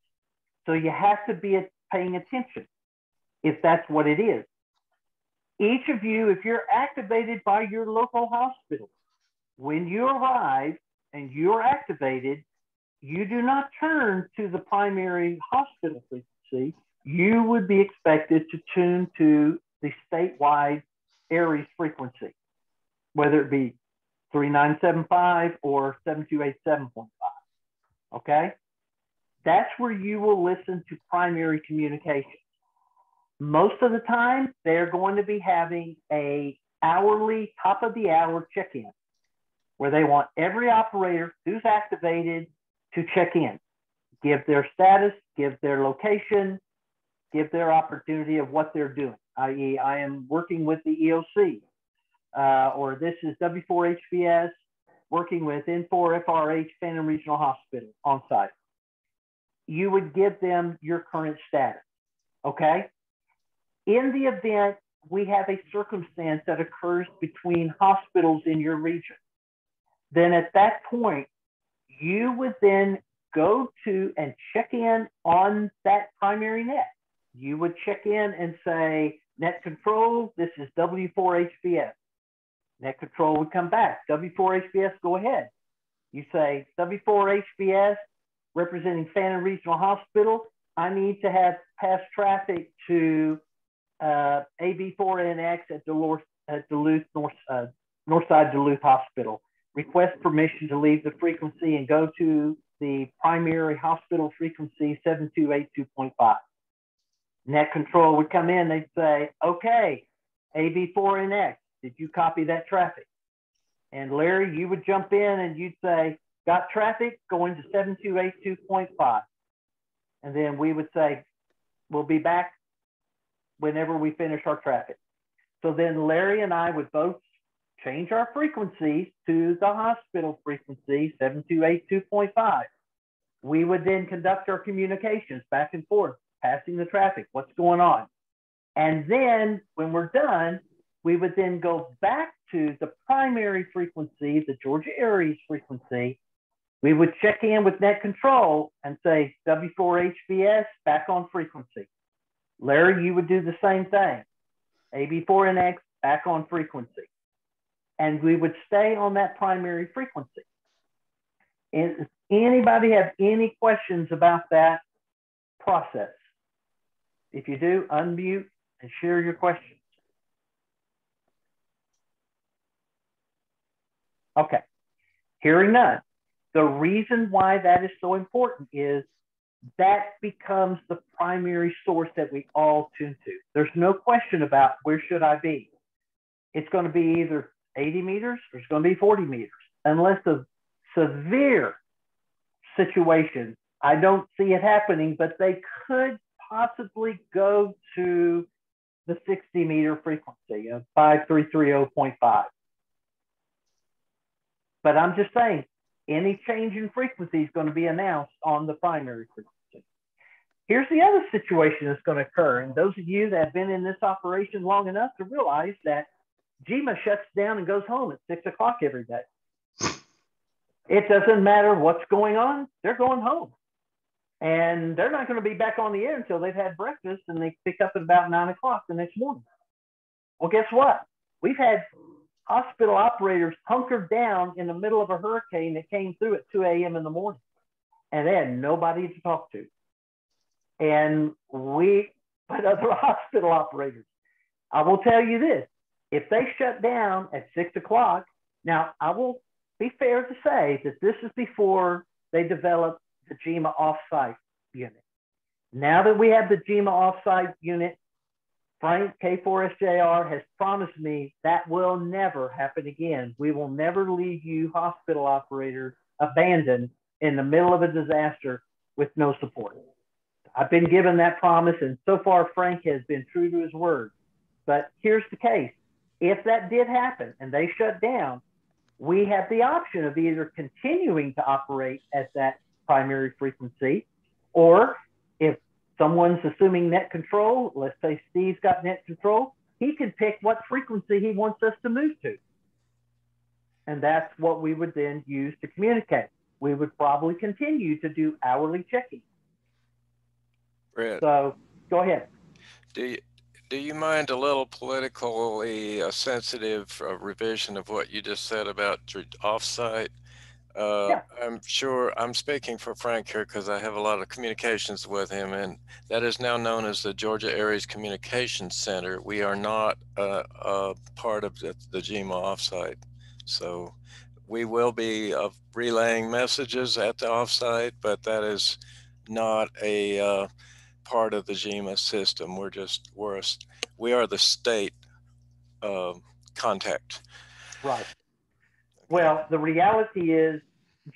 So you have to be paying attention if that's what it is. Each of you, if you're activated by your local hospital, when you arrive and you're activated, you do not turn to the primary hospital frequency. You would be expected to tune to the statewide Aries frequency, whether it be 3975 or 7287.5. Okay? That's where you will listen to primary communications. Most of the time, they're going to be having a hourly, top of the hour check-in, where they want every operator who's activated to check in, give their status, give their location, give their opportunity of what they're doing, i.e. I am working with the EOC, or this is W4HBS working with N4FRH Phantom Regional Hospital on site. You would give them your current status, okay? In the event we have a circumstance that occurs between hospitals in your region, then at that point, you would then go to and check in on that primary net. You would check in and say, net control, this is W4HBS. Net control would come back. W4HBS, go ahead. You say, W4HBS, representing Phantom Regional Hospital, I need to have pass traffic to AB4NX at Duluth, Northside Duluth Hospital. Request permission to leave the frequency and go to the primary hospital frequency 7282.5. Net control would come in, they'd say, okay, AB4NX, did you copy that traffic? And Larry, you would jump in and you'd say, got traffic going to 7282.5. And then we would say, we'll be back whenever we finish our traffic. So then Larry and I would both change our frequencies to the hospital frequency 7282.5. We would then conduct our communications back and forth, passing the traffic, what's going on. And then when we're done, we would then go back to the primary frequency, the Georgia Aries frequency. We would check in with net control and say, W4HBS, back on frequency. Larry, you would do the same thing. AB4NX, back on frequency. And we would stay on that primary frequency. Does anybody have any questions about that process? If you do, unmute and share your questions. Okay, hearing none. The reason why that is so important is that becomes the primary source that we all tune to. There's no question about where should I be. It's going to be either 80 meters or it's going to be 40 meters. Unless a severe situation, I don't see it happening, but they could possibly go to the 60 meter frequency of 5330.5. But I'm just saying, any change in frequency is going to be announced on the primary frequency. Here's the other situation that's going to occur. And those of you that have been in this operation long enough to realize that GMA shuts down and goes home at 6 o'clock every day. It doesn't matter what's going on, they're going home. And they're not going to be back on the air until they've had breakfast and they pick up at about 9 o'clock the next morning. Well, guess what? We've had hospital operators hunkered down in the middle of a hurricane that came through at 2 a.m. in the morning, and they had nobody to talk to. And but other hospital operators, I will tell you this, if they shut down at 6 o'clock, now I will be fair to say that this is before they developed the GMA offsite unit. Now that we have the GMA offsite unit, Frank K4SJR has promised me that will never happen again. We will never leave you hospital operators abandoned in the middle of a disaster with no support. I've been given that promise, and so far Frank has been true to his word. But here's the case. If that did happen and they shut down, we have the option of either continuing to operate at that primary frequency, or if someone's assuming net control, let's say Steve's got net control, he can pick what frequency he wants us to move to. And that's what we would then use to communicate. We would probably continue to do hourly checking. Bret, so go ahead. Do you mind a little politically sensitive revision of what you just said about your offsite? Yeah. I'm sure I'm speaking for Frank here because I have a lot of communications with him, and that is now known as the Georgia Aries Communications Center. We are not a part of the GMA offsite. So we will be relaying messages at the offsite, but that is not a part of the GEMA system. We are the state contact. Right. Well, the reality is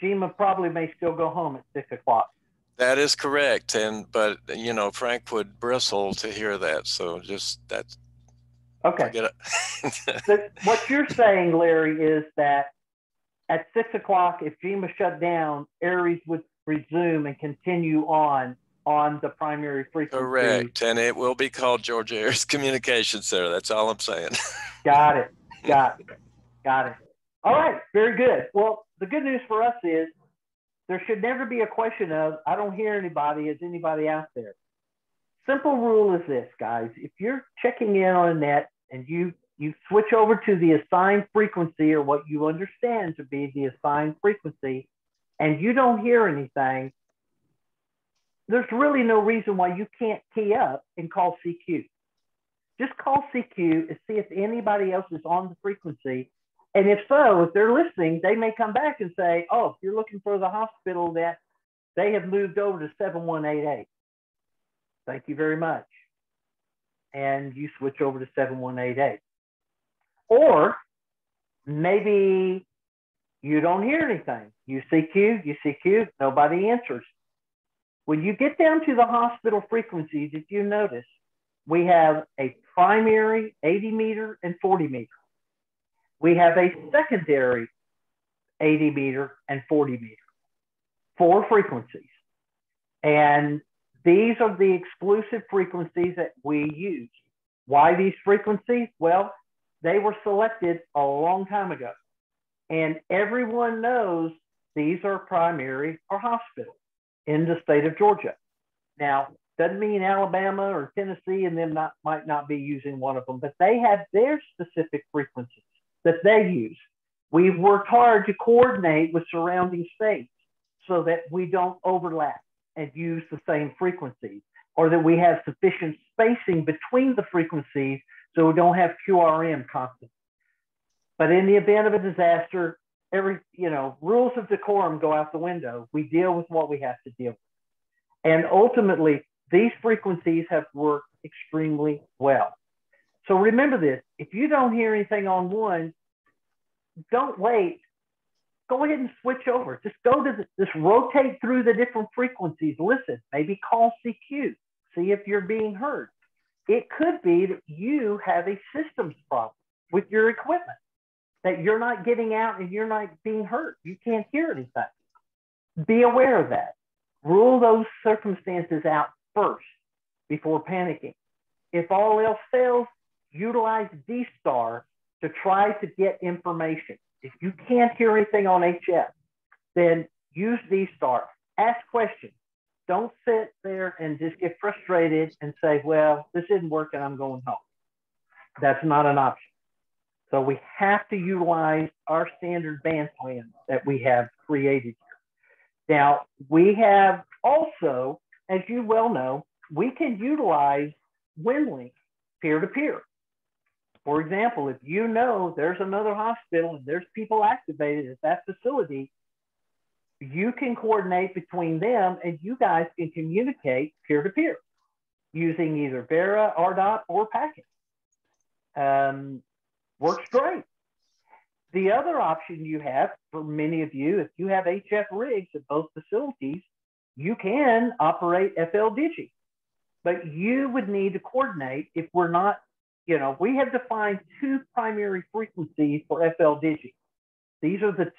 GEMA probably may still go home at 6 o'clock. That is correct. But you know, Frank would bristle to hear that. So just that's okay. Forget it. What you're saying, Larry, is that at 6 o'clock, if GEMA shut down, Aries would resume and continue on the primary frequency. Correct. And it will be called Georgia Aries Communication Center. That's all I'm saying. Got it. Got it. All right. Very good. Well, the good news for us is there should never be a question of, I don't hear anybody. Is anybody out there? Simple rule is this, guys. If you're checking in on a net and you switch over to the assigned frequency, or what you understand to be the assigned frequency, and you don't hear anything, there's really no reason why you can't key up and call CQ. Just call CQ and see if anybody else is on the frequency. And if so, if they're listening, they may come back and say, oh, if you're looking for the hospital, that they have moved over to 7188. Thank you very much. And you switch over to 7188. Or maybe you don't hear anything. You CQ, nobody answers. When you get down to the hospital frequencies, if you notice, we have a primary 80 meter and 40 meter. We have a secondary 80 meter and 40 meter, 4 frequencies. And these are the exclusive frequencies that we use. Why these frequencies? Well, they were selected a long time ago. And everyone knows these are primary or hospital in the state of Georgia. Now, doesn't mean Alabama or Tennessee and them might not be using one of them, but they have their specific frequencies that they use. We've worked hard to coordinate with surrounding states so that we don't overlap and use the same frequencies, or that we have sufficient spacing between the frequencies so we don't have QRM constantly. But in the event of a disaster, rules of decorum go out the window. We deal with what we have to deal with. And ultimately, these frequencies have worked extremely well. So remember this, if you don't hear anything on one, don't wait. Go ahead and switch over. Just just rotate through the different frequencies. Listen, maybe call CQ, see if you're being heard. It could be that you have a systems problem with your equipment, that you're not getting out and you're not being heard. You can't hear anything. Be aware of that. Rule those circumstances out first before panicking. If all else fails, utilize D-Star to try to get information. If you can't hear anything on HF, then use D-Star. Ask questions. Don't sit there and just get frustrated and say, well, this isn't working, I'm going home. That's not an option. So we have to utilize our standard band plan that we have created here. Now, we have also, as you well know, we can utilize WinLink peer-to-peer. For example, if you know there's another hospital and there's people activated at that facility, you can coordinate between them and you guys can communicate peer-to-peer using either Vera, RDOT, or Packet. Works great. The other option you have for many of you, if you have HF rigs at both facilities, you can operate FLDigi, but you would need to coordinate if we're not, we have defined 2 primary frequencies for FLDigi. These are the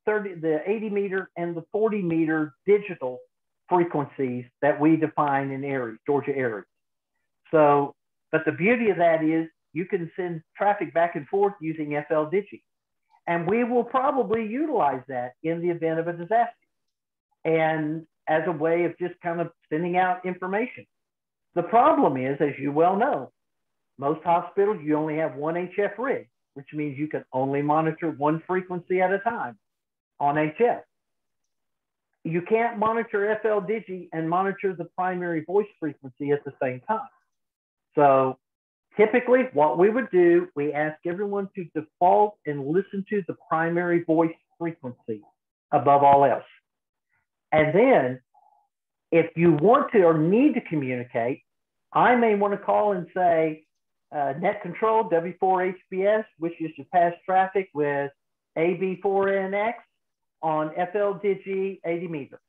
the 80 meter and the 40 meter digital frequencies that we define in Aries, Georgia Aries. So, but the beauty of that is you can send traffic back and forth using FLDigi. And we will probably utilize that in the event of a disaster and as a way of just kind of sending out information. The problem is, as you well know, most hospitals, you only have one HF rig, which means you can only monitor one frequency at a time on HF. You can't monitor FLDigi and monitor the primary voice frequency at the same time. So typically what we would do, we ask everyone to default and listen to the primary voice frequency above all else. And then If you want to or need to communicate, I may want to call and say, net control W4HBS wishes to pass traffic with AB4NX on FLDG 80 meter.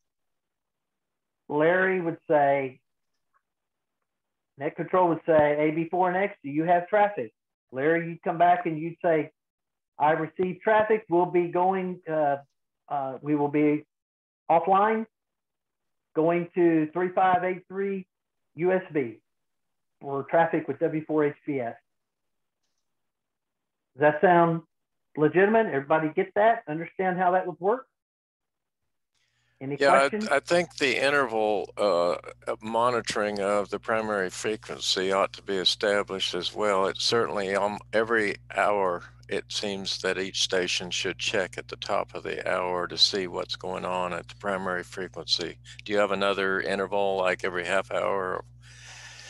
Larry would say, net control would say, AB4NX, do you have traffic? Larry, you'd come back and you'd say, I received traffic. We'll be going, we will be offline, going to 3583 USB for traffic with W4HBS. Does that sound legitimate? Everybody get that? Understand how that would work? Any questions? I think the interval monitoring of the primary frequency ought to be established as well. It certainly every hour, it seems that each station should check at the top of the hour to see what's going on at the primary frequency. Do you have another interval, like every half hour?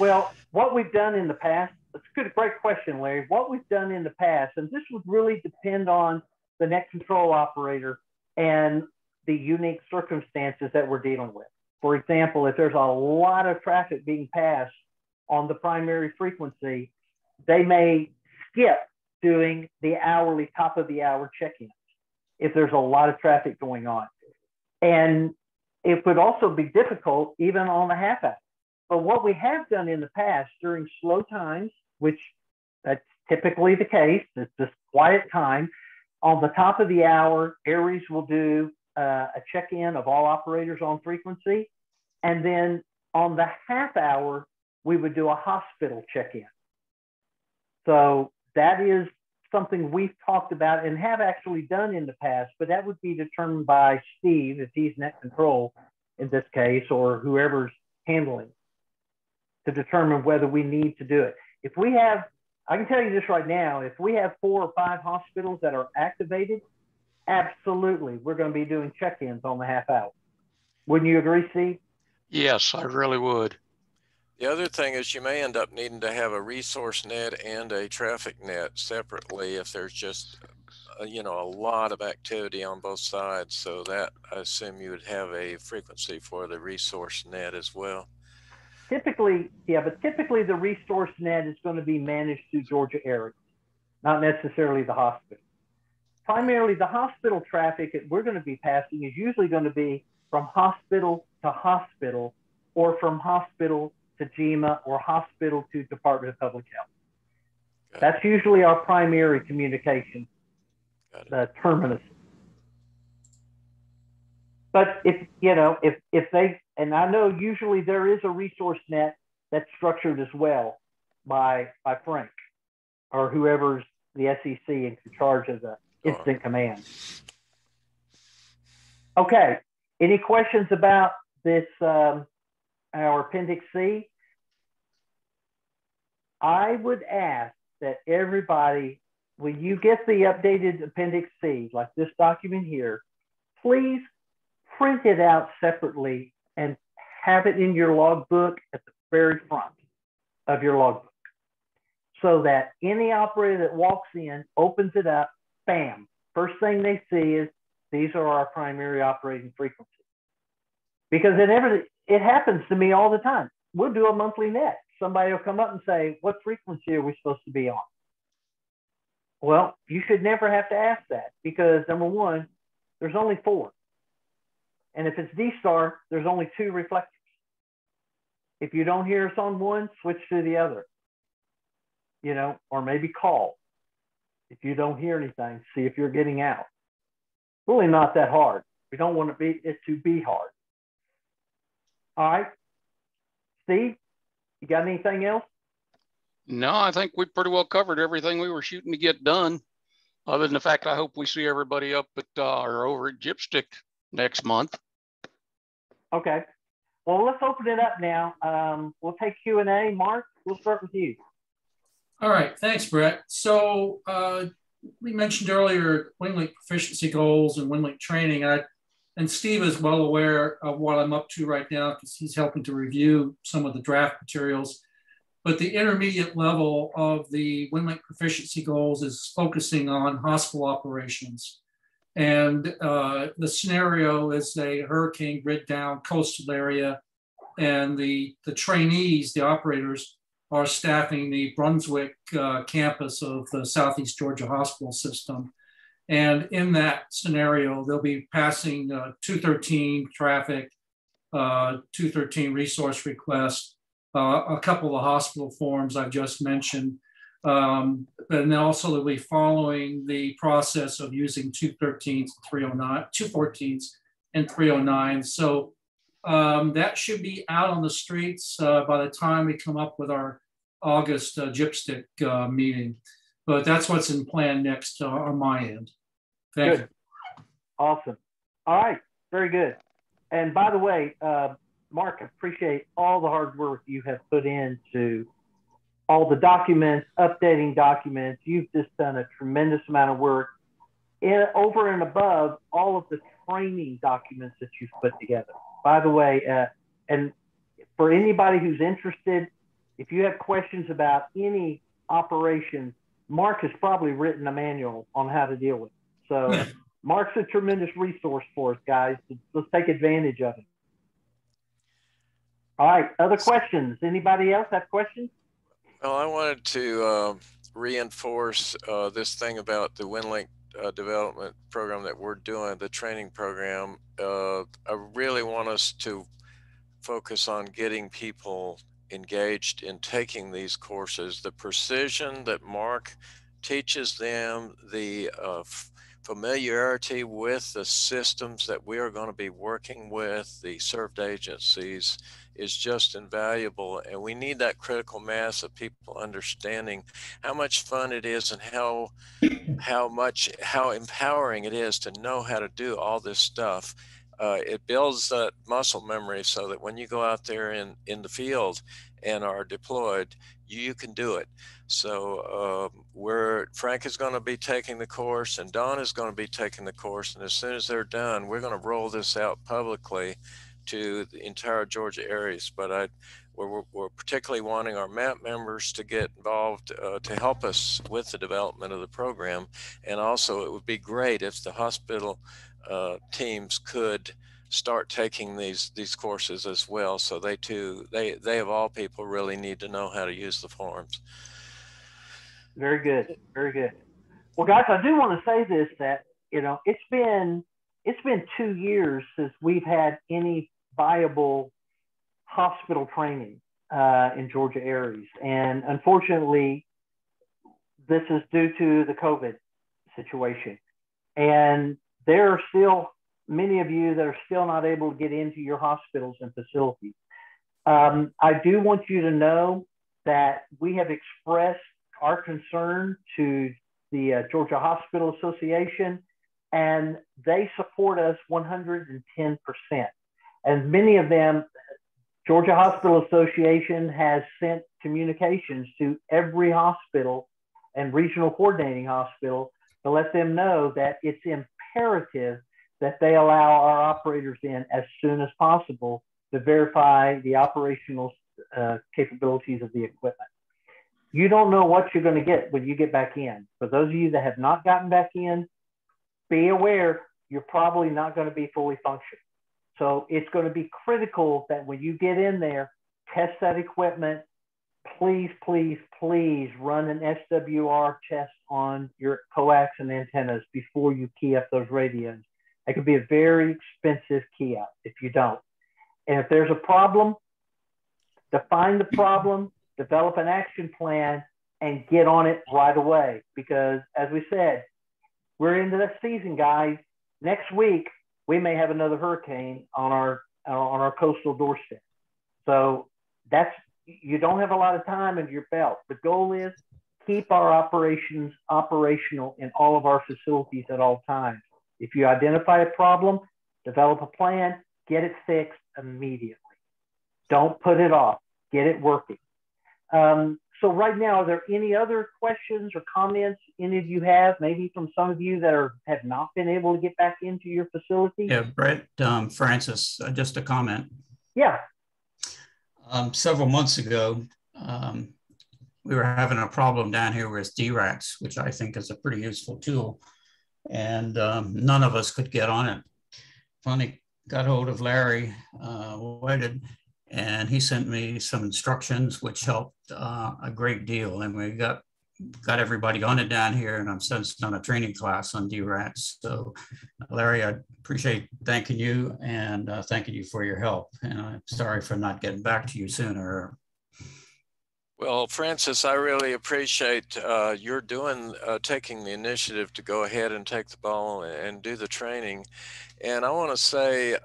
Well, what we've done in the past, it's a great question, Larry. What we've done in the past, and this would really depend on the net control operator and the unique circumstances that we're dealing with. For example, if there's a lot of traffic being passed on the primary frequency, they may skip doing the hourly top of the hour check-ins if there's a lot of traffic going on. And it would also be difficult even on the half hour. But what we have done in the past during slow times, which that's typically the case, it's just quiet time, on the top of the hour, Aries will do a check-in of all operators on frequency. And then on the half hour, we would do a hospital check-in. So that is something we've talked about and have actually done in the past, but that would be determined by Steve, if he's net control in this case, or whoever's handling, to determine whether we need to do it. If we have, I can tell you this right now, if we have 4 or 5 hospitals that are activated, absolutely, we're going to be doing check-ins on the half hour. Wouldn't you agree, Steve? Yes, I really would. The other thing is you may end up needing to have a resource net and a traffic net separately if there's just, a lot of activity on both sides. So that, I assume you would have a frequency for the resource net as well. Typically, yeah, but typically the resource net is going to be managed through Georgia area, not necessarily the hospital. Primarily the hospital traffic that we're going to be passing is usually going to be from hospital to hospital, or from hospital to GEMA, or hospital to Department of Public Health. That's usually our primary communication, the terminus. But if they, and I know usually there is a resource net that's structured as well by Frank or whoever's the SEC in charge of the incident command. Okay, any questions about this, our Appendix C? I would ask that everybody, when you get the updated Appendix C, like this document here, please print it out separately and have it in your logbook at the very front of your logbook, so that any operator that walks in, opens it up, bam, first thing they see is these are our primary operating frequencies. Because it happens to me all the time. We'll do a monthly net. Somebody will come up and say, what frequency are we supposed to be on? Well, you should never have to ask that, because number one, there's only 4. And if it's D-star, there's only 2 reflectors. If you don't hear us on one, switch to the other, or maybe call. If you don't hear anything, see if you're getting out. Really not that hard. We don't want it to be hard. All right, Steve, you got anything else? No, I think we pretty well covered everything we were shooting to get done. Other than the fact, I hope we see everybody up at or over at Gypstick next month. Okay. Well, let's open it up now. We'll take Q&A. Mark, we'll start with you. All right. Thanks, Brett. So we mentioned earlier WingLink proficiency goals and WingLink training. And Steve is well aware of what I'm up to right now because he's helping to review some of the draft materials. But the intermediate level of the WingLink proficiency goals is focusing on hospital operations. And the scenario is a hurricane grid down coastal area and the trainees, the operators, are staffing the Brunswick campus of the Southeast Georgia Hospital System. And in that scenario, they'll be passing 213 traffic, 213 resource request, a couple of hospital forms I've just mentioned. And then also they'll be following the process of using 213s, 309, 214s, and 309s. So that should be out on the streets by the time we come up with our August gypstick meeting. But that's what's in plan next on my end. Thank you. Awesome. All right, very good. And by the way, Mark, I appreciate all the hard work you have put into all the documents, updating documents. You've just done a tremendous amount of work over and above all of the training documents that you've put together. By the way, and for anybody who's interested, if you have questions about any operation, Mark has probably written a manual on how to deal with it. So Mark's a tremendous resource for us, guys. Let's take advantage of it. All right, other questions? Anybody else have questions? Well, I wanted to reinforce this thing about the WinLink development program that we're doing, the training program. I really want us to focus on getting people engaged in taking these courses. The precision that Mark teaches them, the familiarity with the systems that we are going to be working with, the served agencies, is just invaluable. And we need that critical mass of people understanding how much fun it is and how empowering it is to know how to do all this stuff. It builds that muscle memory so that when you go out there in the field and are deployed, you can do it. So Frank is going to be taking the course and Don is going to be taking the course. And as soon as they're done, we're going to roll this out publicly to the entire Georgia areas. But we're particularly wanting our MAP members to get involved to help us with the development of the program. And also it would be great if the hospital teams could start taking these courses as well. So they too, they of all people really need to know how to use the forms. Very good, very good. Well, guys, I do want to say this, that, you know, it's been 2 years since we've had any viable hospital training in Georgia areas. And unfortunately, this is due to the COVID situation. And there are still many of you that are still not able to get into your hospitals and facilities. I do want you to know that we have expressed our concern to the Georgia Hospital Association, and they support us 110%. And many of them, Georgia Hospital Association has sent communications to every hospital and regional coordinating hospital to let them know that it's imperative that they allow our operators in as soon as possible to verify the operational capabilities of the equipment. You don't know what you're going to get when you get back in. For those of you that have not gotten back in, be aware you're probably not going to be fully functional. So it's going to be critical that when you get in there, test that equipment. Please, please, please run an SWR test on your coax and antennas before you key up those radios. It could be a very expensive key up if you don't. And if there's a problem, define the problem, develop an action plan, and get on it right away. Because as we said, we're into the season, guys. Next week, we may have another hurricane on our coastal doorstep. So you don't have a lot of time under your belt. The goal is keep our operations operational in all of our facilities at all times. If you identify a problem, develop a plan, get it fixed immediately. Don't put it off, get it working. So right now, are there any other questions or comments any of you have, maybe from some of you that have not been able to get back into your facility? Yeah, Brett, Francis, just a comment. Yeah. Several months ago, we were having a problem down here with DRACs, which I think is a pretty useful tool. And none of us could get on it. Finally got hold of Larry, waited, And he sent me some instructions, which helped a great deal. And we got everybody on it down here, and I'm sensing on a training class on DRATs. So Larry, I appreciate thanking you and thanking you for your help. And I'm sorry for not getting back to you sooner. Well, Francis, I really appreciate your taking the initiative to go ahead and take the ball and do the training. And I want to say,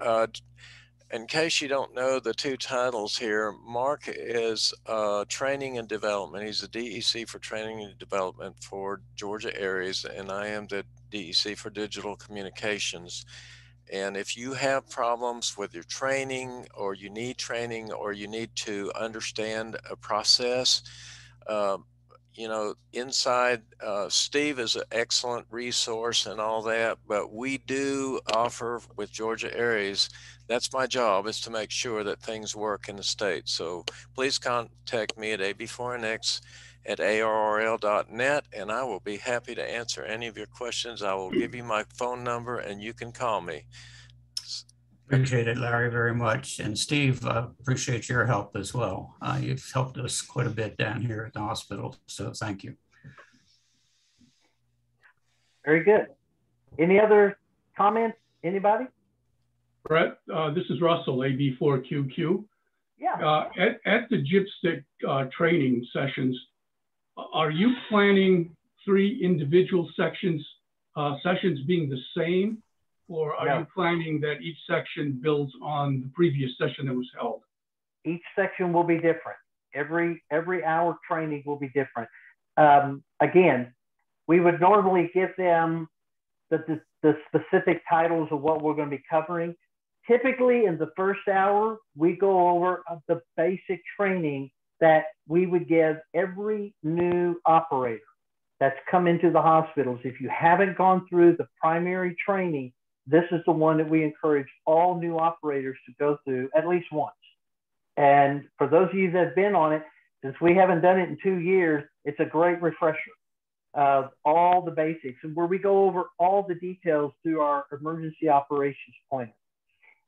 in case you don't know the two titles here, Mark is training and development. He's the DEC for training and development for Georgia Areas, and I am the DEC for digital communications. And if you have problems with your training, or you need training, or you need to understand a process, you know, inside Steve is an excellent resource and all that, but we do offer with Georgia Areas, that's my job, is to make sure that things work in the state. So please contact me at ab4nx@arrl.net, and I will be happy to answer any of your questions. I will give you my phone number and you can call me. Appreciate it, Larry, very much. And Steve, appreciate your help as well. You've helped us quite a bit down here at the hospital, so thank you. Very good. Any other comments? Anybody? Brett, this is Russell, AB4QQ. Yeah. At the JIPSTIC training sessions, are you planning 3 individual sessions being the same? Or are you planning that each section builds on the previous session that was held? Each section will be different. Every hour training will be different. Again, we would normally give them the specific titles of what we're going to be covering. Typically in the first hour, we go over the basic training that we would give every new operator that's come into the hospitals. If you haven't gone through the primary training, this is the one that we encourage all new operators to go through at least once. And for those of you that have been on it, since we haven't done it in 2 years, it's a great refresher of all the basics, and where we go over all the details through our emergency operations plan,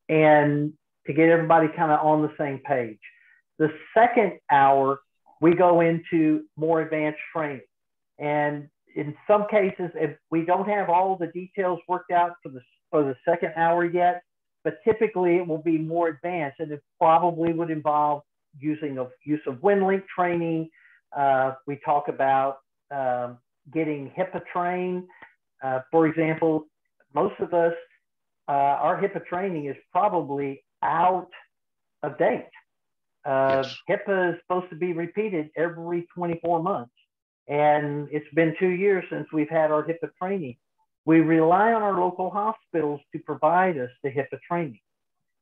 and to get everybody kind of on the same page. The second hour, we go into more advanced training. And in some cases, if we don't have all the details worked out for the second hour yet, but typically it will be more advanced, and it probably would involve use of WinLink training. We talk about getting HIPAA trained. For example, most of us, our HIPAA training is probably out of date. Yes. HIPAA is supposed to be repeated every 24 months. And it's been 2 years since we've had our HIPAA training. We rely on our local hospitals to provide us the HIPAA training.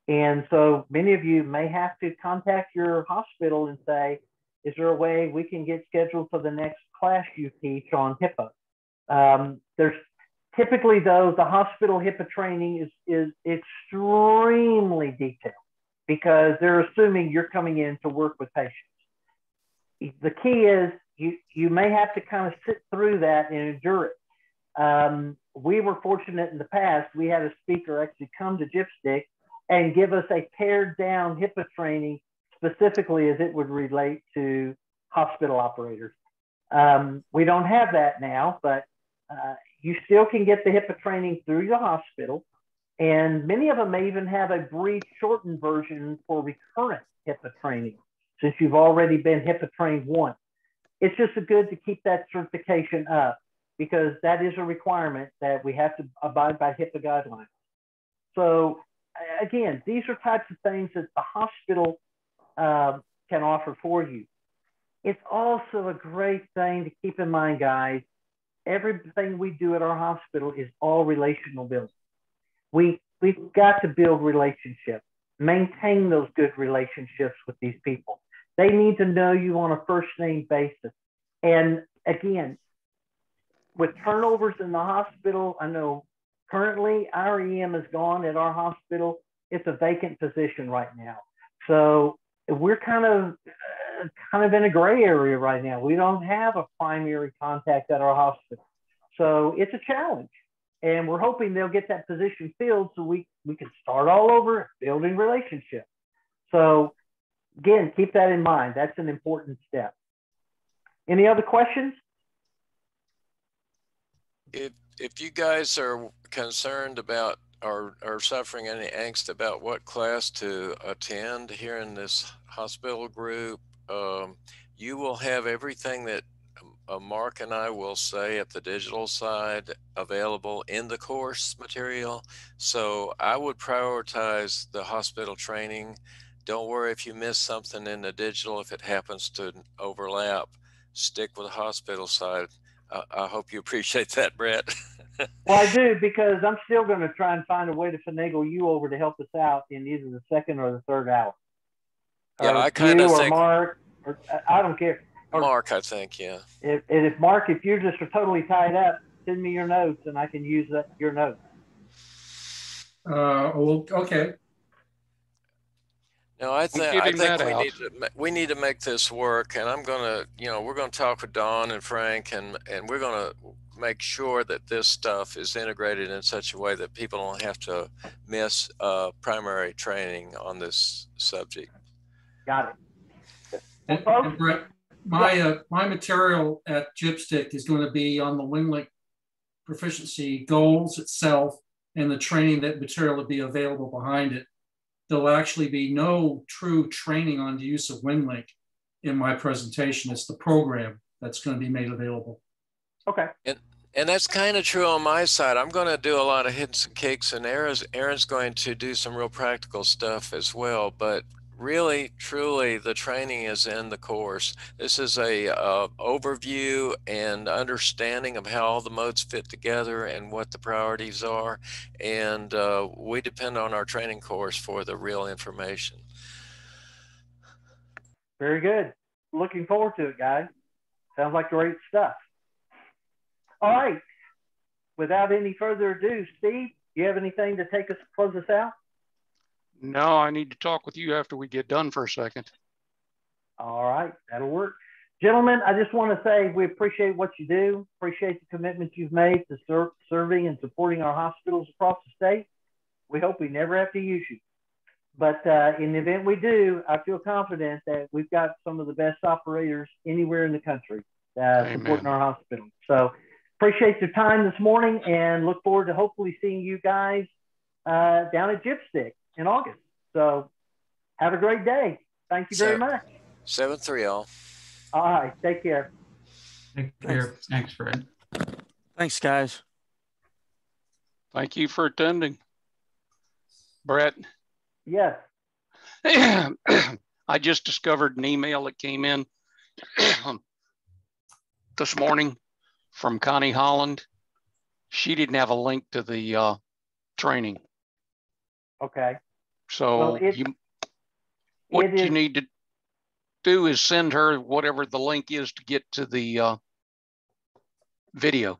And so many of you may have to contact your hospital and say, is there a way we can get scheduled for the next class you teach on HIPAA? There's typically, though, the hospital HIPAA training is extremely detailed because they're assuming you're coming in to work with patients. The key is you may have to kind of sit through that and endure it. We were fortunate in the past, we had a speaker actually come to JIPSTIC and give us a pared down HIPAA training specifically as it would relate to hospital operators. We don't have that now, but you still can get the HIPAA training through your hospital. And many of them may even have a brief shortened version for recurrent HIPAA training, since you've already been HIPAA trained once. It's just good to keep that certification up, because that is a requirement that we have to abide by HIPAA guidelines. So again, these are types of things that the hospital can offer for you. It's also a great thing to keep in mind, guys. Everything we do at our hospital is all relational building. We've got to build relationships, maintain those good relationships with these people. They need to know you on a first name basis. And again, with turnovers in the hospital, I know currently our EM is gone at our hospital. It's a vacant position right now. So we're kind of in a gray area right now. We don't have a primary contact at our hospital. So it's a challenge. And we're hoping they'll get that position filled so we can start all over building relationships. So Again, keep that in mind. That's an important step. Any other questions? If you guys are concerned about or suffering any angst about what class to attend here in this hospital group, you will have everything that Mark and I will say at the digital side available in the course material. So I would prioritize the hospital training. Don't worry if you miss something in the digital, if it happens to overlap, stick with the hospital side. I hope you appreciate that, Bret. Well, I do, because I'm still going to try and find a way to finagle you over to help us out in either the second or the third hour. Yeah, I kind of think Mark, or I don't care. Or Mark, I think, yeah. If Mark, if you're just totally tied up, send me your notes and I can use your notes. Okay. No, I think we need to make this work, and I'm gonna, we're gonna talk with Dawn and Frank, and we're gonna make sure that this stuff is integrated in such a way that people don't have to miss primary training on this subject. Got it. And Bret, my material at Gypstick is going to be on the WinLink Proficiency goals itself and the training that material will be available behind it. There'll actually be no true training on the use of WinLink in my presentation. It's the program that's going to be made available. Okay. And that's kind of true on my side. I'm going to do a lot of hits and kicks, and Aaron's going to do some real practical stuff as well. But really, truly, the training is in the course. This is a overview and understanding of how all the modes fit together and what the priorities are. And we depend on our training course for the real information. Very good. Looking forward to it, guys. Sounds like great stuff. All right. Without any further ado, Steve, do you have anything to close us out? No, I need to talk with you after we get done for a second. All right, that'll work. Gentlemen, I just want to say we appreciate what you do, appreciate the commitment you've made to serving and supporting our hospitals across the state. We hope we never have to use you. But in the event we do, I feel confident that we've got some of the best operators anywhere in the country supporting our hospital. So appreciate your time this morning and look forward to hopefully seeing you guys down at Gypstick in August. So have a great day. Thank you very much. 7-3 all. All right. Take care. Take care. Thanks, Fred. Thanks, guys. Thank you for attending. Bret. Yes. I just discovered an email that came in this morning from Connie Holland. She didn't have a link to the training. Okay. So what you need to do is send her whatever the link is to get to the video.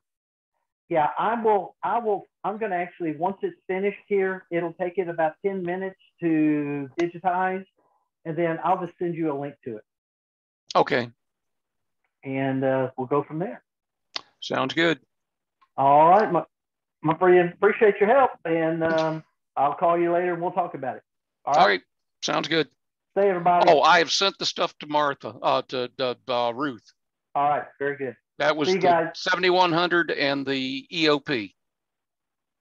Yeah, I'm going to actually, once it's finished here, it'll take it about 10 minutes to digitize, and then I'll just send you a link to it. Okay. And we'll go from there. Sounds good. All right, my friend, appreciate your help, and I'll call you later and we'll talk about it. All right. Sounds good. See everybody. Oh, I have sent the stuff to Martha, to Ruth. All right, very good. That was the 7100 and the EOP.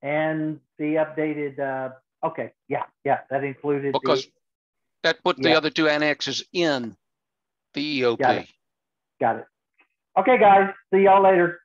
And the updated, okay, yeah, that included. Because that put the other two annexes in the EOP. Got it. Okay, guys, see y'all later.